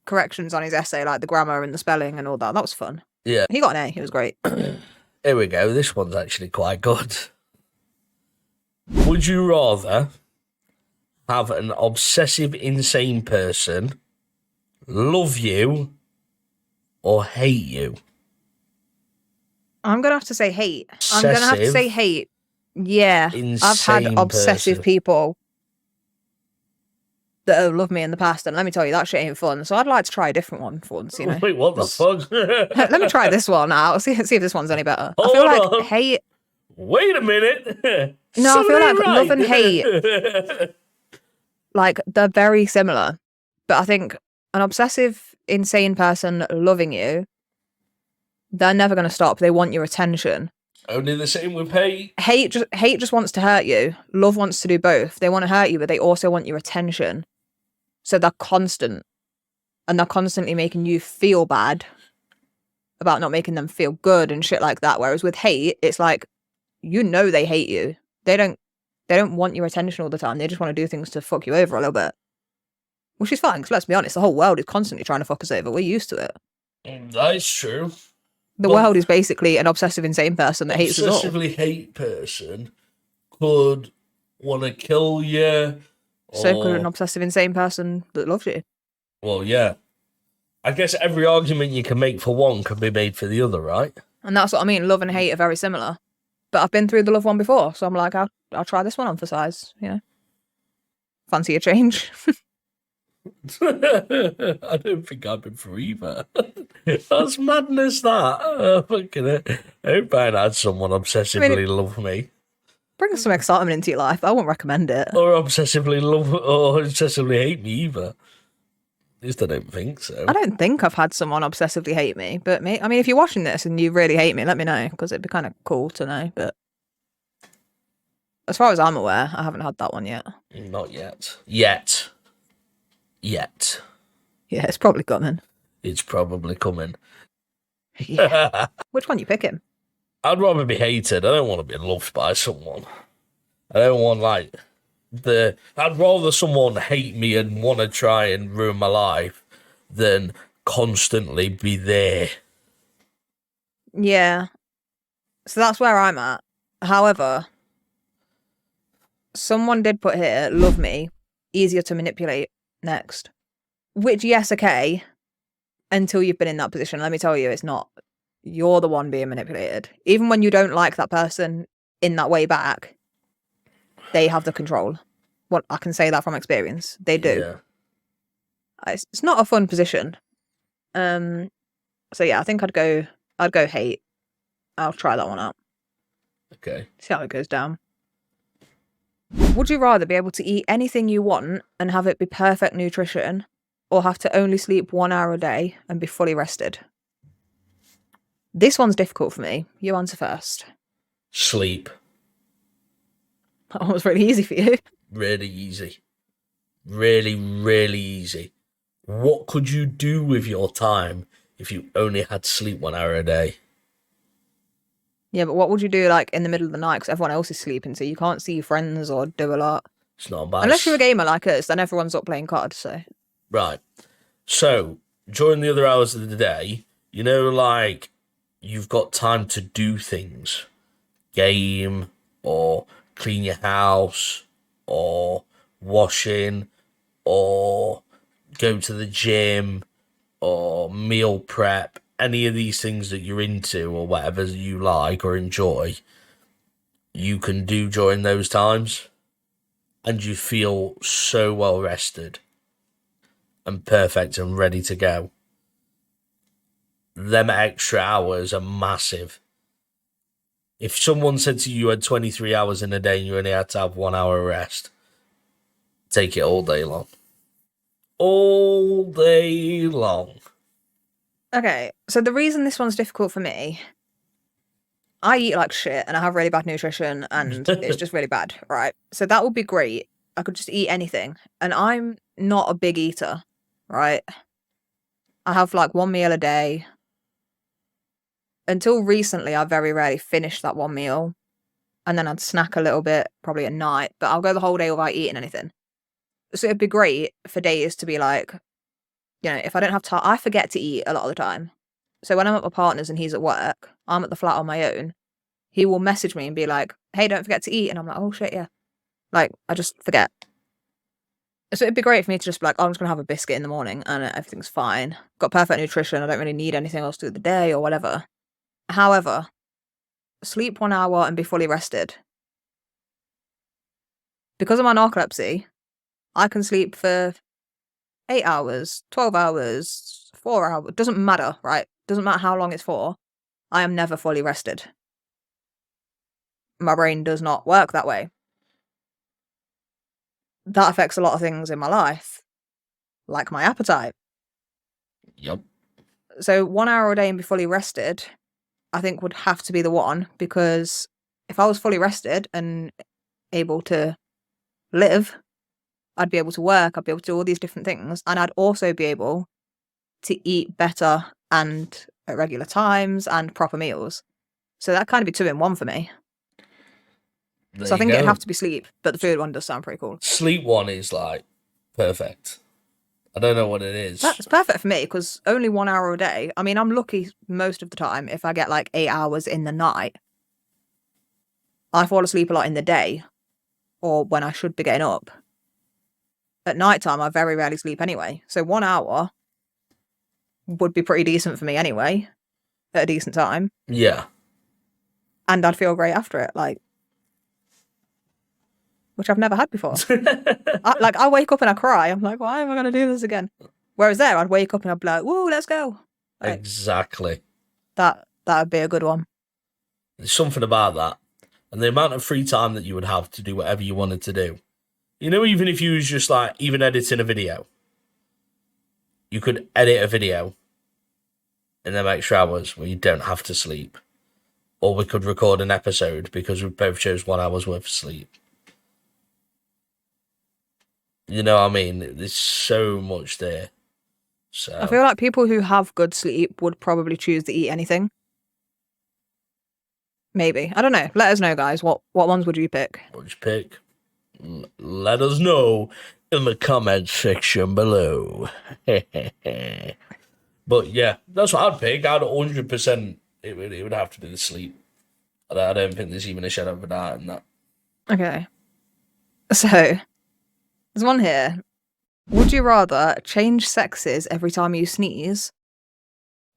corrections on his essay, like the grammar and the spelling and all that. That was fun.
Yeah.
He got an A. It was great.
Here we go. This one's actually quite good. Would you rather have an obsessive, insane person love you or hate you?
I'm going to have to say hate. I'm going to have to say hate. Yeah. I've had obsessive people that have loved me in the past, and let me tell you, that shit ain't fun. So I'd like to try a different one for once, you know.
Wait, what the fuck?
Let me try this one out. See if this one's any better.
Hold
I feel like
on.
hate.
Wait a minute.
No, I feel like
Something
love and hate,
right.
like they're very similar. But I think an obsessive, insane person loving you, they're never going to stop. They want your attention.
Only the same with hate.
Hate just wants to hurt you. Love wants to do both. They want to hurt you, but they also want your attention. So they're constant, and they're constantly making you feel bad about not making them feel good and shit like that. Whereas with hate, it's like, you know, they hate you. They don't want your attention all the time. They just want to do things to fuck you over a little bit, which is fine. Because let's be honest, the whole world is constantly trying to fuck us over. We're used to it.
That's true.
The world is basically an obsessive, insane person that hates us all.
Obsessively hate person could want to kill you.
So could an obsessive, insane person that loves you.
Well, yeah. I guess every argument you can make for one can be made for the other, right?
And that's what I mean. Love and hate are very similar. But I've been through the love one before, so I'm like, I'll try this one on for size, you know. Fancy a change?
I don't think I've been through either. That's madness, that. I hope I had someone obsessively love me.
Brings some excitement into your life. I wouldn't recommend it.
Or obsessively love, or obsessively hate me either. At least I don't think so.
I don't think I've had someone obsessively hate me, but if you're watching this and you really hate me, let me know, because it'd be kind of cool to know. But as far as I'm aware, I haven't had that one yet.
Not yet. Yet.
Yeah, it's probably coming.
It's probably coming.
Yeah. Which one you picking?
I'd rather be hated. I don't want to be loved by someone. I don't want, like, I'd rather someone hate me and want to try and ruin my life than constantly be there.
Yeah. So that's where I'm at. However, someone did put here, love me, easier to manipulate next. Which, yes, okay, until you've been in that position. Let me tell you, it's not. You're the one being manipulated. Even when you don't like that person in that way back, they have the control. Well, I can say that from experience. They do.
Yeah.
It's not a fun position. So yeah, I think I'd go hate. I'll try that one out.
Okay.
See how it goes down. Would you rather be able to eat anything you want and have it be perfect nutrition, or have to only sleep 1 hour a day and be fully rested? This one's difficult for me. You answer first.
Sleep.
That one was really easy for you.
Really easy. Really, really easy. What could you do with your time if you only had to sleep 1 hour a day?
Yeah, but what would you do like in the middle of the night because everyone else is sleeping, so you can't see your friends or do a lot?
It's not bad.
Unless you're a gamer like us, then everyone's up playing cards, so...
Right. So, during the other hours of the day, you know, like, you've got time to do things. Game, or clean your house, or washing, or go to the gym, or meal prep, any of these things that you're into or whatever you like or enjoy, you can do during those times, and you feel so well rested and perfect and ready to go. Them extra hours are massive. If someone said to you you had 23 hours in a day and you only had to have 1 hour rest, take it all day long. All day long.
Okay, so the reason this one's difficult for me I eat like shit and I have really bad nutrition and it's just really bad, right? So that would be great. I could just eat anything. And I'm not a big eater, right? I have like one meal a day. Until recently, I very rarely finished that one meal. And then I'd snack a little bit, probably at night, but I'll go the whole day without eating anything. So it'd be great for days to be like, you know, if I don't have time, I forget to eat a lot of the time. So when I'm at my partner's and he's at work, I'm at the flat on my own. He will message me and be like, hey, don't forget to eat. And I'm like, oh shit, yeah. Like, I just forget. So it'd be great for me to just be like, oh, I'm just going to have a biscuit in the morning and everything's fine. Got perfect nutrition. I don't really need anything else through the day or whatever. However, sleep 1 hour and be fully rested. Because of my narcolepsy, I can sleep for 8 hours, 12 hours, 4 hours. Doesn't matter, right? Doesn't matter how long it's for. I am never fully rested. My brain does not work that way. That affects a lot of things in my life, like my appetite.
Yep.
So 1 hour a day and be fully rested, I think would have to be the one, because if I was fully rested and able to live, I'd be able to work, I'd be able to do all these different things, and I'd also be able to eat better and at regular times and proper meals. So that kind of be 2 in 1 for me. So I think it'd have to be sleep, but the food one does sound pretty cool.
Sleep one is like perfect. I don't know what it is.
That's perfect for me because only 1 hour a day. I mean, I'm lucky most of the time if I get like 8 hours in the night. I fall asleep a lot in the day or when I should be getting up. At night time, I very rarely sleep anyway. So 1 hour would be pretty decent for me anyway, at a decent time.
Yeah.
And I'd feel great after it, like, which I've never had before. I wake up and I cry. I'm like, why am I going to do this again? Whereas there, I'd wake up and I'd be like, woo, let's go. Like,
exactly.
That would be a good one.
There's something about that. And the amount of free time that you would have to do whatever you wanted to do. You know, even if you was just like, even editing a video, you could edit a video in them extra hours where you don't have to sleep. Or we could record an episode because we both chose 1 hour's worth of sleep. You know what I mean? There's so much there. So
I feel like people who have good sleep would probably choose to eat anything. Maybe. I don't know. Let us know, guys. What ones would you pick?
What would you pick? Let us know in the comment section below. But yeah, that's what I'd pick. I'd 100%. It would have to be the sleep. I don't think there's even a shadow of a doubt in that.
Okay. So, there's one here. Would you rather change sexes every time you sneeze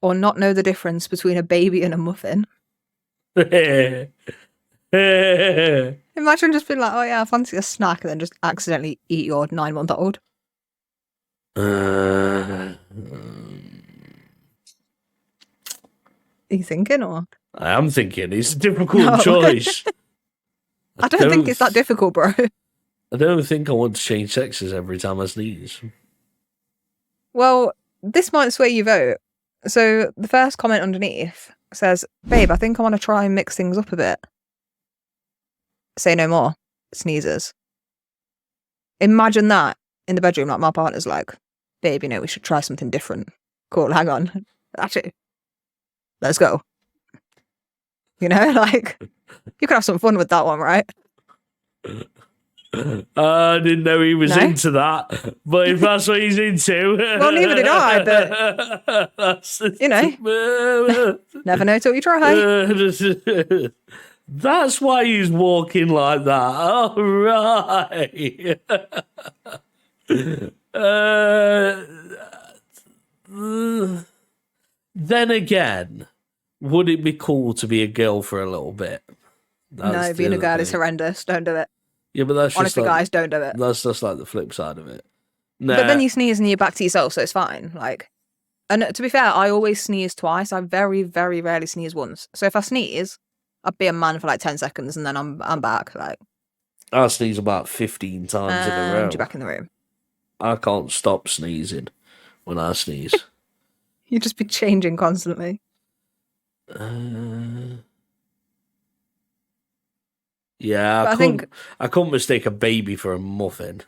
or not know the difference between a baby and a muffin? Imagine just being like, oh yeah, I fancy a snack, and then just accidentally eat your 9-month-old. Are you thinking, or?
I am thinking. It's a difficult choice.
I don't think it's that difficult, bro.
I don't think I want to change sexes every time I sneeze.
Well, this might sway your vote. So the first comment underneath says, babe, I think I want to try and mix things up a bit. Say no more. Sneezes. Imagine that in the bedroom, like my partner's like, babe, you know, we should try something different. Cool, hang on. Actually, let's go. You know, like, you could have some fun with that one, right?
I didn't know he was into that, but if that's what he's into...
Well, neither did I, but, you know, never know till you try.
That's why he's walking like that. All right. Then again, would it be cool to be a girl for a little bit?
No, being a girl is horrendous. Don't do it.
Yeah, but that's
honestly,
just like,
guys, don't do it.
That's just like the flip side of it. Nah.
But then you sneeze and you're back to yourself, so it's fine. Like, and to be fair, I always sneeze twice. I very, very rarely sneeze once. So if I sneeze, I'd be a man for like 10 seconds and then I'm back. Like,
I sneeze about 15 times in a row.
And you're back in the room.
I can't stop sneezing when I sneeze.
You'd just be changing constantly.
Yeah,
But
I couldn't mistake a baby for a muffin.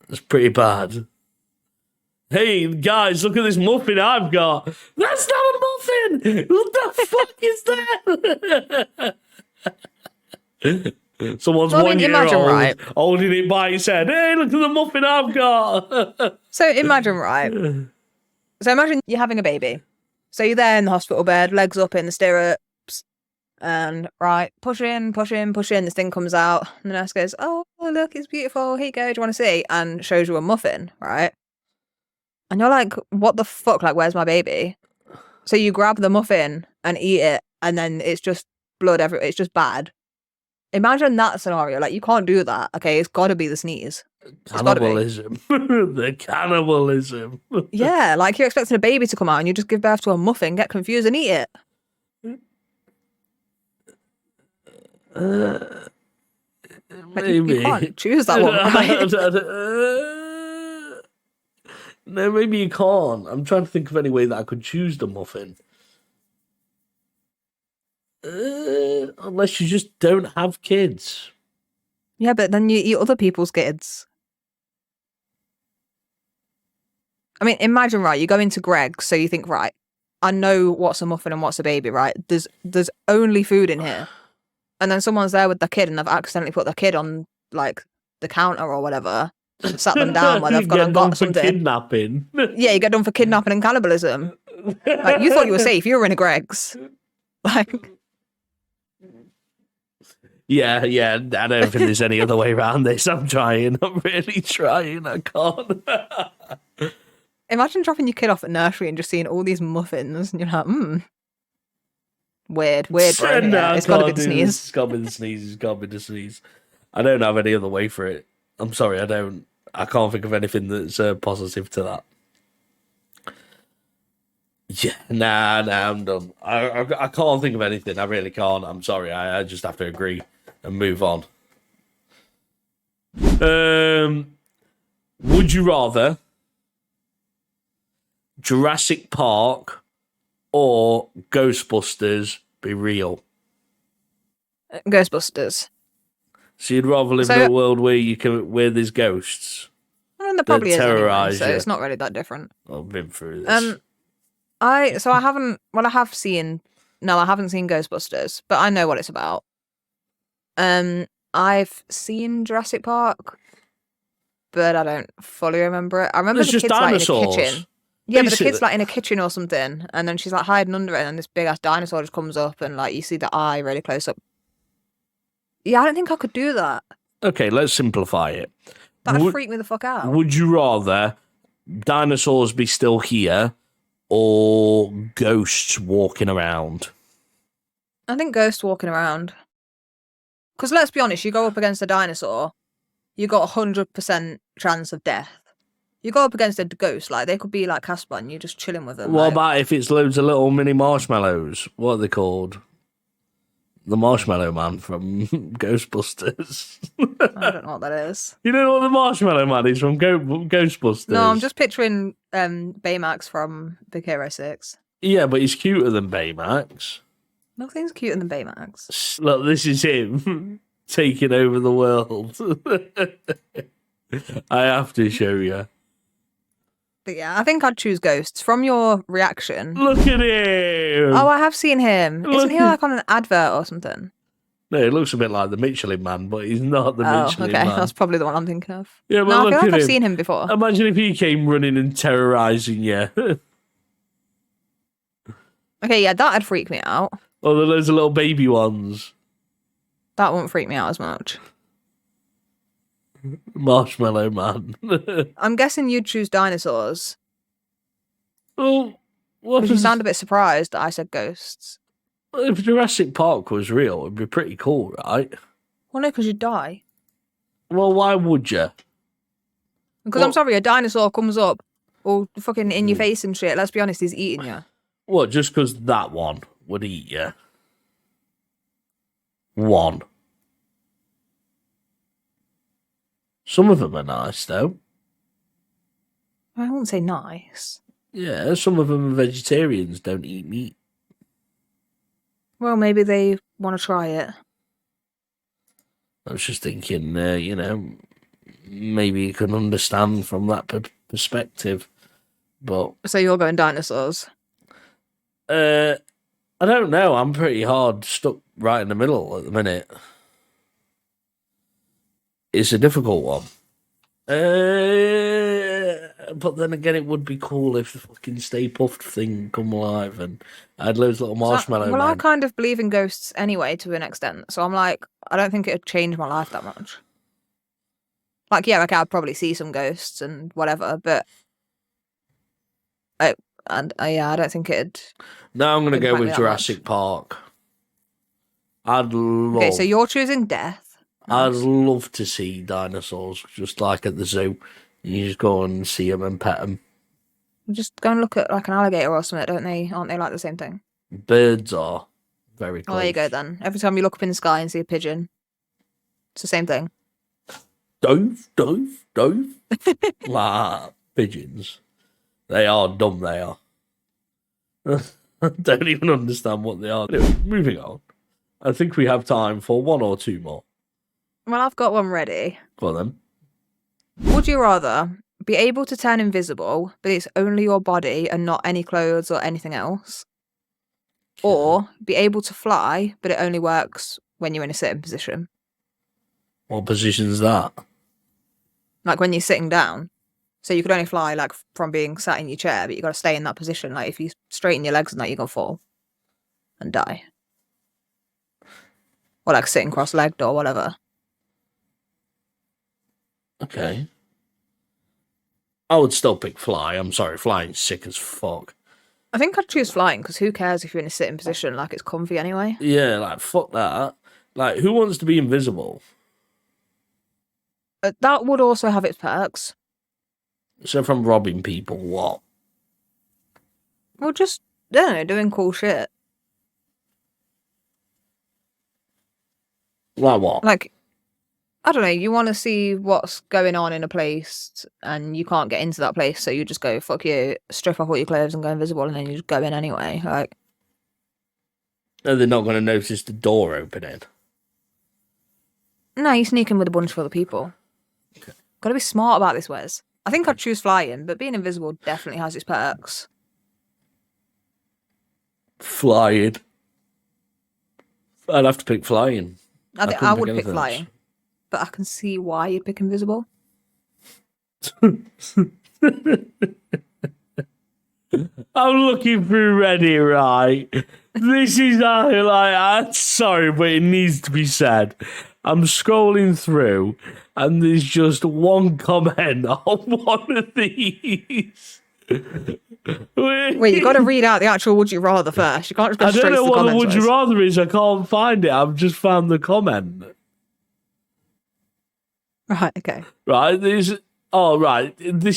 That's pretty bad. Hey guys, look at this muffin I've got. That's not a muffin. What the fuck is that? Someone's
Well, I mean,
1 year
imagine,
old
right?
holding it by his head. Hey, look at the muffin I've got.
So imagine, right? So imagine you're having a baby. So you're there in the hospital bed, legs up in the stirrups, and right, push in. This thing comes out, and the nurse goes, "Oh, look, it's beautiful. Here you go. Do you want to see?" And shows you a muffin, right? And you're like, "What the fuck? Like, where's my baby?" So you grab the muffin and eat it, and then it's just blood everywhere. It's just bad. Imagine that scenario. Like, you can't do that. Okay, it's got to be the sneeze.
Cannibalism. The cannibalism.
Yeah, like you're expecting a baby to come out and you just give birth to a muffin, get confused and eat it.
Maybe.
You can't choose that one, right?
No, maybe you can't. I'm trying to think of any way that I could choose the muffin. Unless you just don't have kids.
Yeah, but then you eat other people's kids. I mean, imagine, right, you go into Greg's, so you think, right, I know what's a muffin and what's a baby, right? There's only food in here. And then someone's there with their kid and they've accidentally put their kid on, like, the counter or whatever, sat them down where they've gone and got something.
Kidnapping.
Yeah, you get done for kidnapping and cannibalism. Like, you thought you were safe. You were in a Greg's. Like...
Yeah, I don't think there's any other way around this. I'm really trying. I can't.
Imagine dropping your kid off at nursery and just seeing all these muffins, and you're like, weird, bro.
No,
it's got to be the sneeze.
It's got to be the sneeze. I don't have any other way for it. I'm sorry, I don't. I can't think of anything that's positive to that. Yeah, nah, I'm done. I can't think of anything. I really can't. I'm sorry. I just have to agree and move on. Would you rather Jurassic Park or Ghostbusters be real?
Ghostbusters.
So you'd rather live in a world where there's ghosts?
Well, there probably is anyway, so
you.
it's not really that different.
I've been through this.
I haven't seen Ghostbusters, but I know what it's about. I've seen Jurassic Park, but I don't fully remember it. I remember the kids like in a kitchen. Yeah, but the kid's like in a kitchen or something, and then she's like hiding under it, and this big ass dinosaur just comes up, and like you see the eye really close up. Yeah, I don't think I could do that.
Okay, let's simplify it.
That'd freak me the fuck out.
Would you rather dinosaurs be still here or ghosts walking around?
I think ghosts walking around. Because let's be honest, you go up against a dinosaur, you got 100% chance of death. You go up against a ghost, like they could be like Casper and you're just chilling with them.
What about if it's loads of little mini marshmallows? What are they called? The Marshmallow Man from Ghostbusters.
I don't know what that is.
You don't know what the Marshmallow Man is from Ghostbusters?
No, I'm just picturing Baymax from Big Hero 6.
Yeah, but he's cuter than Baymax.
Nothing's cuter than Baymax.
Look, this is him taking over the world. I have to show you.
But yeah, I think I'd choose ghosts. From your reaction.
Look at him!
Oh, I have seen him. Isn't he like on an advert or something?
No, he looks a bit like the Michelin Man, but he's not the Michelin Man.
Oh, okay. That's probably the one I'm thinking of.
Yeah, but
no,
look
I feel like
at
I've
him.
seen him before.
Imagine if he came running and terrorising you.
Okay, yeah, that'd freak me out.
Or the loads of little baby ones.
That won't freak me out as much.
Marshmallow Man.
I'm guessing you'd choose dinosaurs.
Well,
you sound a bit surprised that I said ghosts.
If Jurassic Park was real, it'd be pretty cool, right?
Well, no, because you'd die.
Well, why would you?
Because I'm sorry, a dinosaur comes up all fucking in your face and shit. Let's be honest, he's eating you.
What, just because that one would eat you? One. Some of them are nice, though.
I wouldn't say nice.
Yeah, some of them are vegetarians, don't eat meat.
Well, maybe they want to try it.
I was just thinking, maybe you can understand from that perspective. But
So you're going dinosaurs?
I don't know. I'm pretty hard stuck right in the middle at the minute. It's a difficult one. But then again, it would be cool if the fucking Stay Puft thing come alive and I had loads of little marshmallow men.
I kind of believe in ghosts anyway to an extent, so I'm like, I don't think it'd change my life that much. Like, yeah, okay, I'd probably see some ghosts and whatever, but I don't think it'd.
No, I'm gonna go with Jurassic Park. I'd love.
Okay, so you're choosing death.
I'd love to see dinosaurs, just like at the zoo. You just go and see them and pet them.
Just go and look at like an alligator or something, don't they? Aren't they like the same thing?
Birds are very close.
Oh, there you go then. Every time you look up in the sky and see a pigeon, it's the same thing.
Dove. Like pigeons. They are dumb, they are. I don't even understand what they are. Anyway, moving on. I think we have time for one or two more.
Well, I've got one ready.
Go on then.
Would you rather be able to turn invisible, but it's only your body and not any clothes or anything else? Or be able to fly, but it only works when you're in a sitting position?
What position's that?
Like when you're sitting down. So you could only fly like from being sat in your chair, but you got to stay in that position. Like if you straighten your legs and that, you're going to fall and die. Or like sitting cross-legged or whatever.
Okay. I would still pick fly. I'm sorry, flying's sick as fuck.
I think I'd choose flying because who cares if you're in a sitting position? Like it's comfy anyway.
Yeah, like fuck that. Like who wants to be invisible?
That would also have its perks.
So if I'm robbing people, what?
Well, just, I don't know, doing cool shit.
Like what?
Like, I don't know, you want to see what's going on in a place and you can't get into that place, so you just go, fuck you, strip off all your clothes and go invisible, and then you just go in anyway. Like,
No, they're not going to notice the door opening.
No, you sneak in with a bunch of other people.
Okay.
Gotta be smart about this, Wes. I think I'd choose flying, but being invisible definitely has its perks.
Flying. I'd have to pick flying.
I would pick flying. Else. But I can see why you'd pick invisible.
I'm looking through Reddit, right? This is I'm sorry, but it needs to be said. I'm scrolling through, and there's just one comment on one of these.
Wait, you got to read out the actual "Would you rather" first. You can't just go straight to the comments.
I don't know what the "Would you rather" is. I can't find it. I've just found the comment.
Right. Okay.
Right. This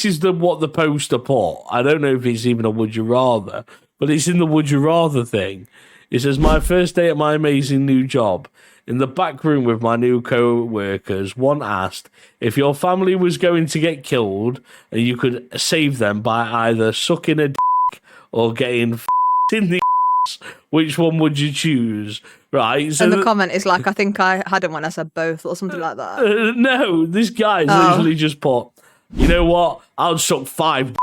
is what the poster put. I don't know if it's even a "Would you rather," but it's in the "Would you rather" thing. It says, "My first day at my amazing new job. In the back room with my new co-workers, one asked if your family was going to get killed and you could save them by either sucking a dick or getting in the ass. Which one would you choose?" Right? So
and the comment is like, I think I had it when I said both or something like that.
No, this guy's literally just put, you know what? I'll suck 5 dicks.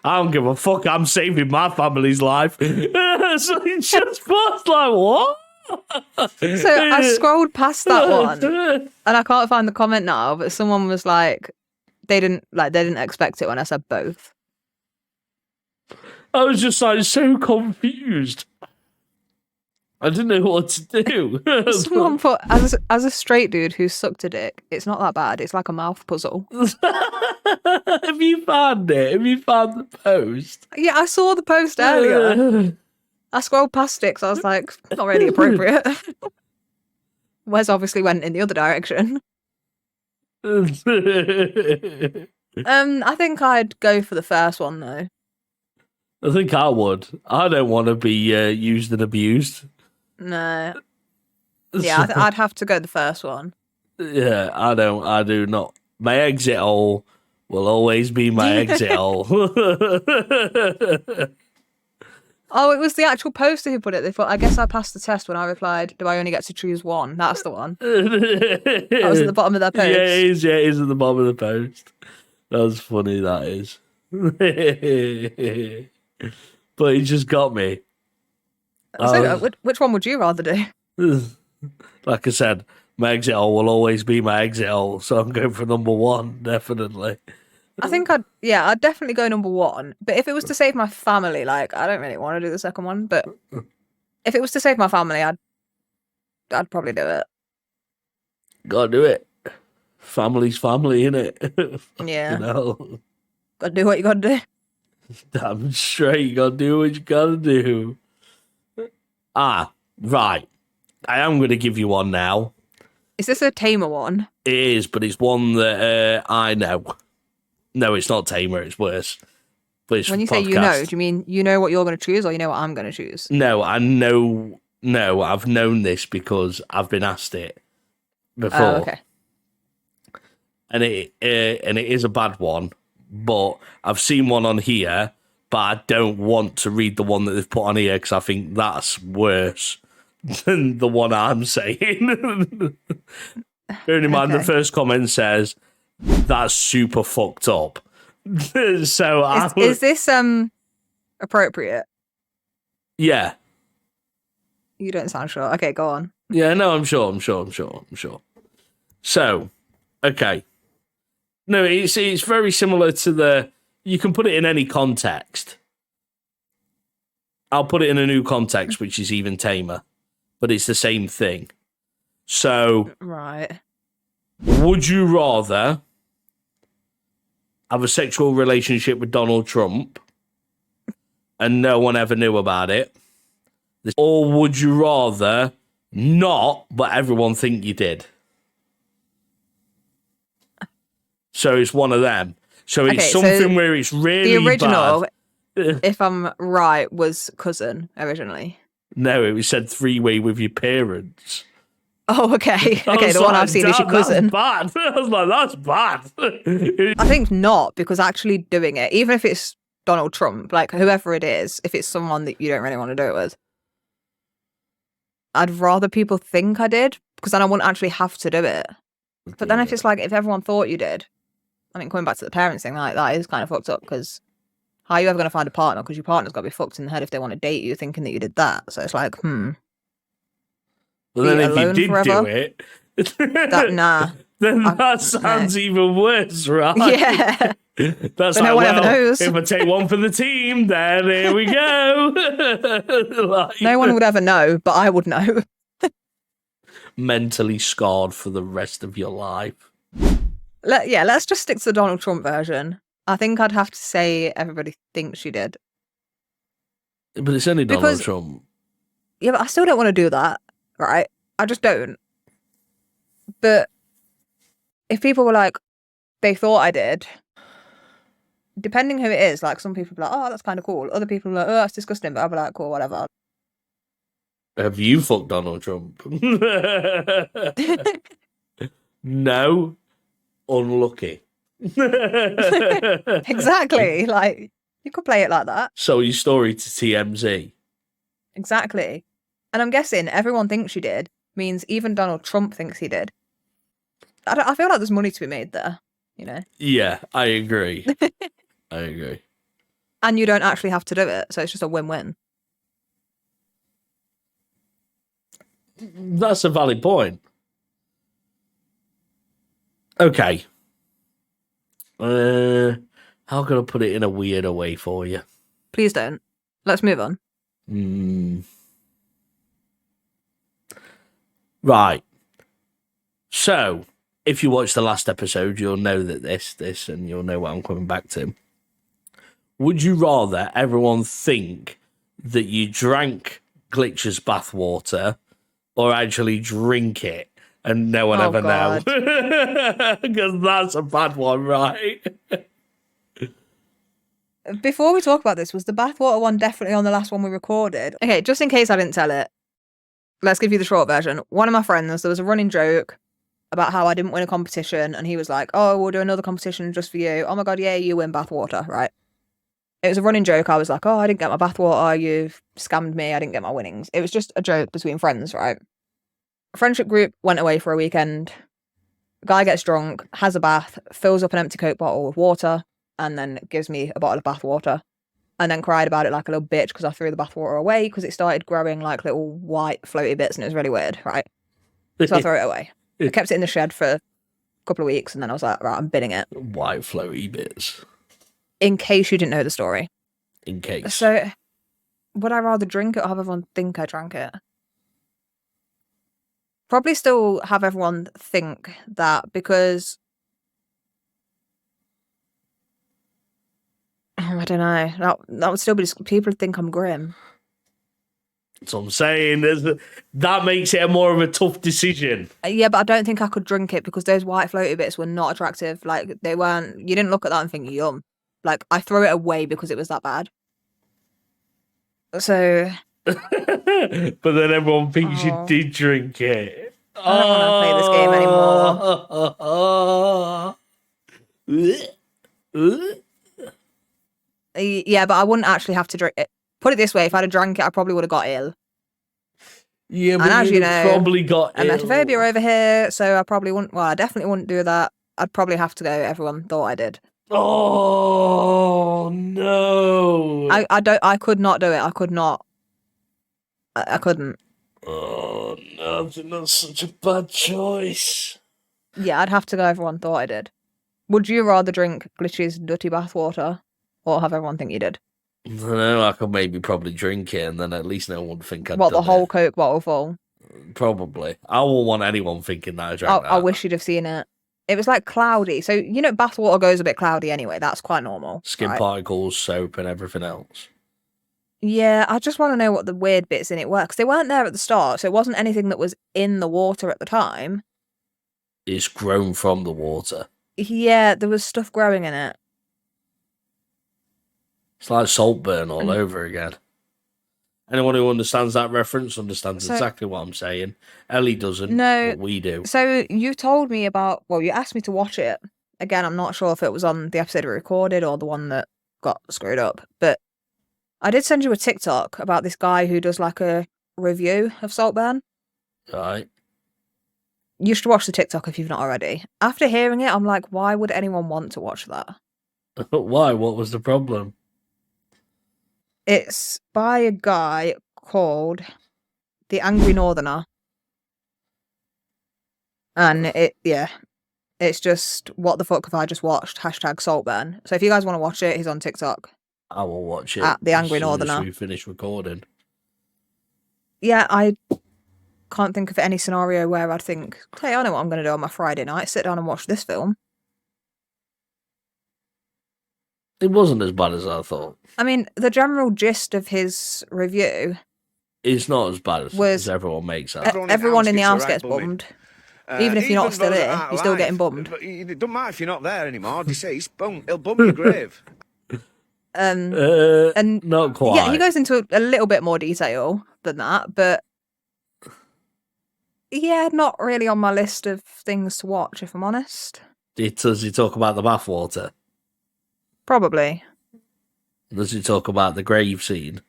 I don't give a fuck. I'm saving my family's life. So he just was like, what?
So I scrolled past that one and I can't find the comment now, but someone was like, they didn't expect it when I said both.
I was just like so confused. I didn't know what to do.
Someone put, as a straight dude who's sucked a dick, it's not that bad. It's like a mouth puzzle.
Have you found it? Have you found the post?
Yeah, I saw the post earlier. I scrolled past it because I was like, not really appropriate. Wes obviously went in the other direction. I think I'd go for the first one though.
I think I would. I don't want to be used and abused.
No. Yeah, I'd have to go the first one.
Yeah, I do not. My exit hole will always be my exit hole.
Oh, it was the actual poster who put it. They thought, I guess I passed the test when I replied, do I only get to choose one? That's the one. That was at the bottom of their post.
Yeah, it is at the bottom of the post. That's funny, that is. But he just got me.
So, which one would you rather do?
Like I said, my exit hole will always be my exit hole, so I'm going for number one, definitely.
I think I'd definitely go number one. But if it was to save my family, like, I don't really want to do the second one, but if it was to save my family, I'd probably do it.
Gotta do it. Family's family, innit?
Yeah.
You know?
Gotta do what you gotta do.
Damn straight, you gotta do what you gotta do. Ah, right. I am gonna give you one now.
Is this a tamer one?
It is, but it's one that I know. No, it's not tamer, it's worse. But it's
when you say you know, do you mean you know what you're going to choose or you know what I'm going to choose?
No, I know. No, I've known this because I've been asked it before.
Oh, okay.
And it is a bad one, but I've seen one on here, but I don't want to read the one that they've put on here because I think that's worse than the one I'm saying. Bearing in mind, the first comment says, that's super fucked up. So
is this appropriate?
Yeah.
You don't sound sure. Okay, go on.
Yeah, no, I'm sure. So, okay. No, it's very similar to you can put it in any context. I'll put it in a new context, which is even tamer, but it's the same thing. So,
right.
Would you rather have a sexual relationship with Donald Trump and no one ever knew about it? Or would you rather not, but everyone think you did? So it's one of them. So it's something where it's really
the original,
bad.
If I'm right, was cousin originally.
No, it was said three-way with your parents.
Oh, okay. Okay, the one I've seen is your cousin.
That's bad. I was like, that's bad.
I think not, because actually doing it, even if it's Donald Trump, like whoever it is, if it's someone that you don't really want to do it with, I'd rather people think I did, because then I wouldn't actually have to do it. But then if it's like, if everyone thought you did, I mean, coming back to the parents thing, like that is kind of fucked up, because how are you ever going to find a partner? Because your partner's got to be fucked in the head if they want to date you thinking that you did that. So it's like,
Well, then if you did
forever?
do it,
nah.
Then that sounds even worse, right?
Yeah.
That's
but
like,
no one ever knows.
If I take one for the team, then here we go.
No one would ever know, but I would know.
Mentally scarred for the rest of your life.
Let's just stick to the Donald Trump version. I think I'd have to say everybody thinks she did.
But it's only Donald Trump.
Yeah, but I still don't want to do that, right? I just don't. But if people were like, they thought I did, depending who it is, like some people be like, oh, that's kind of cool. Other people are like, oh, that's disgusting, but I'll be like, cool, whatever.
Have you fucked Donald Trump? No. Unlucky.
Exactly. Like, you could play it like that.
So your story to TMZ.
Exactly. And I'm guessing everyone thinks she did means even Donald Trump thinks he did. I feel like there's money to be made there, you know?
Yeah, I agree. I agree.
And you don't actually have to do it, so it's just a win-win.
That's a valid point. Okay. How can I put it in a weirder way for you?
Please don't. Let's move on.
Right. So, if you watch the last episode, you'll know that this, and you'll know what I'm coming back to. Would you rather everyone think that you drank Glitch's bathwater or actually drink it and no one ever know? Because that's a bad one, right?
Before we talk about this, was the bathwater one definitely on the last one we recorded? Okay, just in case I didn't tell it, let's give you the short version. One of my friends, there was a running joke about how I didn't win a competition, and he was like, oh, we'll do another competition just for you. Oh my god, yeah, you win bathwater, right? It was a running joke. I was like, oh, I didn't get my bathwater. You've scammed me. I didn't get my winnings. It was just a joke between friends, right? A friendship group went away for a weekend. Guy gets drunk, has a bath, fills up an empty Coke bottle with water, and then gives me a bottle of bathwater. And then cried about it like a little bitch because I threw the bathwater away because it started growing like little white floaty bits and it was really weird, right? So I threw it away. I kept it in the shed for a couple of weeks and then I was like, right, I'm binning it.
White floaty bits.
In case you didn't know the story.
In case.
So, would I rather drink it or have everyone think I drank it? Probably still have everyone think that because... I don't know. That would still be... People would think I'm grim.
That's what I'm saying. That makes it more of a tough decision.
Yeah, but I don't think I could drink it because those white floaty bits were not attractive. Like, they weren't... You didn't look at that and think, yum. Like, I threw it away because it was that bad. So...
But then everyone thinks you did drink it.
I don't want to play this game anymore. Yeah, but I wouldn't actually have to drink it. Put it this way, if I'd have drank it, I probably would have got ill.
Yeah, but
and as you know,
probably got
emetophobia over here, so I probably wouldn't. Well, I definitely wouldn't do that. I'd probably have to go. Everyone thought I did.
Oh no!
I could not do it. I could not. I couldn't.
Oh no! I think that's such a bad choice.
Yeah, I'd have to go. Everyone thought I did. Would you rather drink Glitch's dirty bathwater, or have everyone think you did?
I don't know. I could maybe probably drink it, and then at least no one would think I'd
What,
done
the whole
it.
Coke bottle full?
Probably. I won't want anyone thinking that I drank that.
I wish you'd have seen it. It was like cloudy. So, you know, bathwater goes a bit cloudy anyway. That's quite normal.
Skin particles, soap, and everything else.
Yeah, I just want to know what the weird bits in it were. Because they weren't there at the start. So it wasn't anything that was in the water at the time.
It's grown from the water.
Yeah, there was stuff growing in it.
It's like Saltburn all over again. Anyone who understands that reference understands exactly what I'm saying. Ellie doesn't, but we do.
So you told me about... Well, you asked me to watch it. Again, I'm not sure if it was on the episode we recorded or the one that got screwed up. But I did send you a TikTok about this guy who does like a review of Saltburn.
Right.
You should watch the TikTok if you've not already. After hearing it, I'm like, why would anyone want to watch that?
Why? What was the problem?
It's by a guy called The Angry Northerner. And it's just, what the fuck have I just watched? #Saltburn. So if you guys want to watch it, he's on TikTok.
I will watch it.
At The Angry
as soon
Northerner.
As we finish recording.
Yeah, I can't think of any scenario where I'd think, hey, I know what I'm going to do on my Friday night. Sit down and watch this film.
It wasn't as bad as I thought.
I mean, the general gist of his review...
It's not as bad as everyone makes out.
Everyone in the house gets bummed. Even if you're not still here, you're still getting bummed.
But it doesn't matter if you're not there anymore. Deceased, he'll bum your grave.
And
not quite.
Yeah, he goes into a little bit more detail than that, but yeah, not really on my list of things to watch, if I'm honest.
Does he talk about the bathwater?
Probably.
Does he talk about the grave scene?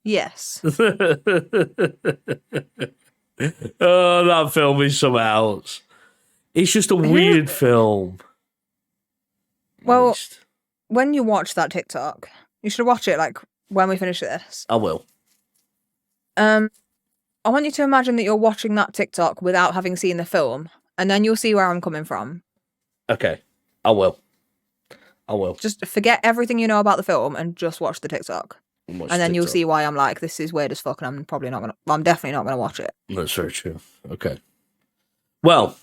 Yes.
Oh, that film is something else. It's just a weird film.
Well, when you watch that TikTok, you should watch it like when we finish this.
I will.
I want you to imagine that you're watching that TikTok without having seen the film, and then you'll see where I'm coming from. Okay.
I will.
Just forget everything you know about the film and just watch the TikTok. And then you'll see why I'm like, this is weird as fuck, and I'm definitely not gonna watch it.
That's very true. Okay. Well,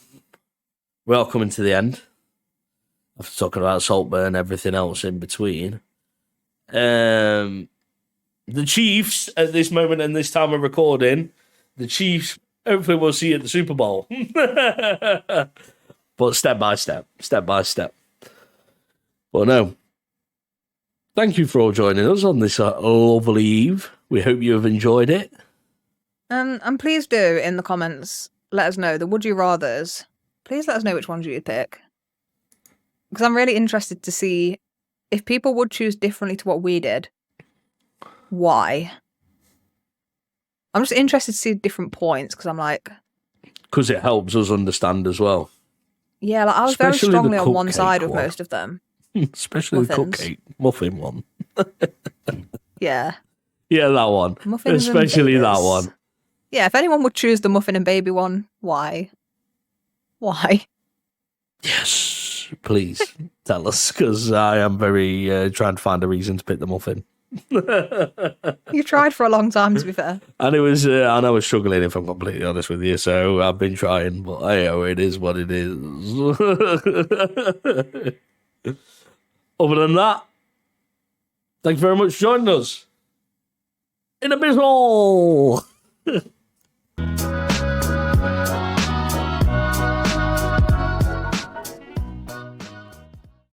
we are coming to the end. After talking about Saltburn and everything else in between. The Chiefs, at this moment and this time of recording, the Chiefs, hopefully we'll see at the Super Bowl. But step by step. Well, no. Thank you for all joining us on this lovely eve. We hope you have enjoyed it.
And please do, in the comments, let us know the would you rathers. Please let us know which ones you'd pick. Because I'm really interested to see if people would choose differently to what we did, why? I'm just interested to see different points because I'm like,
because it helps us understand as well.
Yeah, like I was
Especially
very
the
strongly on one
cupcake
side with
one.
most of them.
Especially
Muffins.
the cupcake muffin one.
Yeah.
Yeah, that one.
Muffins
Especially
and
that
babies.
one.
Yeah, if anyone would choose the muffin and baby one, why? Why?
Yes, please tell us, because I am very trying to find a reason to pick the muffin.
You tried for a long time, to be fair.
And it was, and I was struggling, if I'm completely honest with you. So I've been trying, but hey, it is what it is. Other than that, thank you very much for joining us in Abysmal.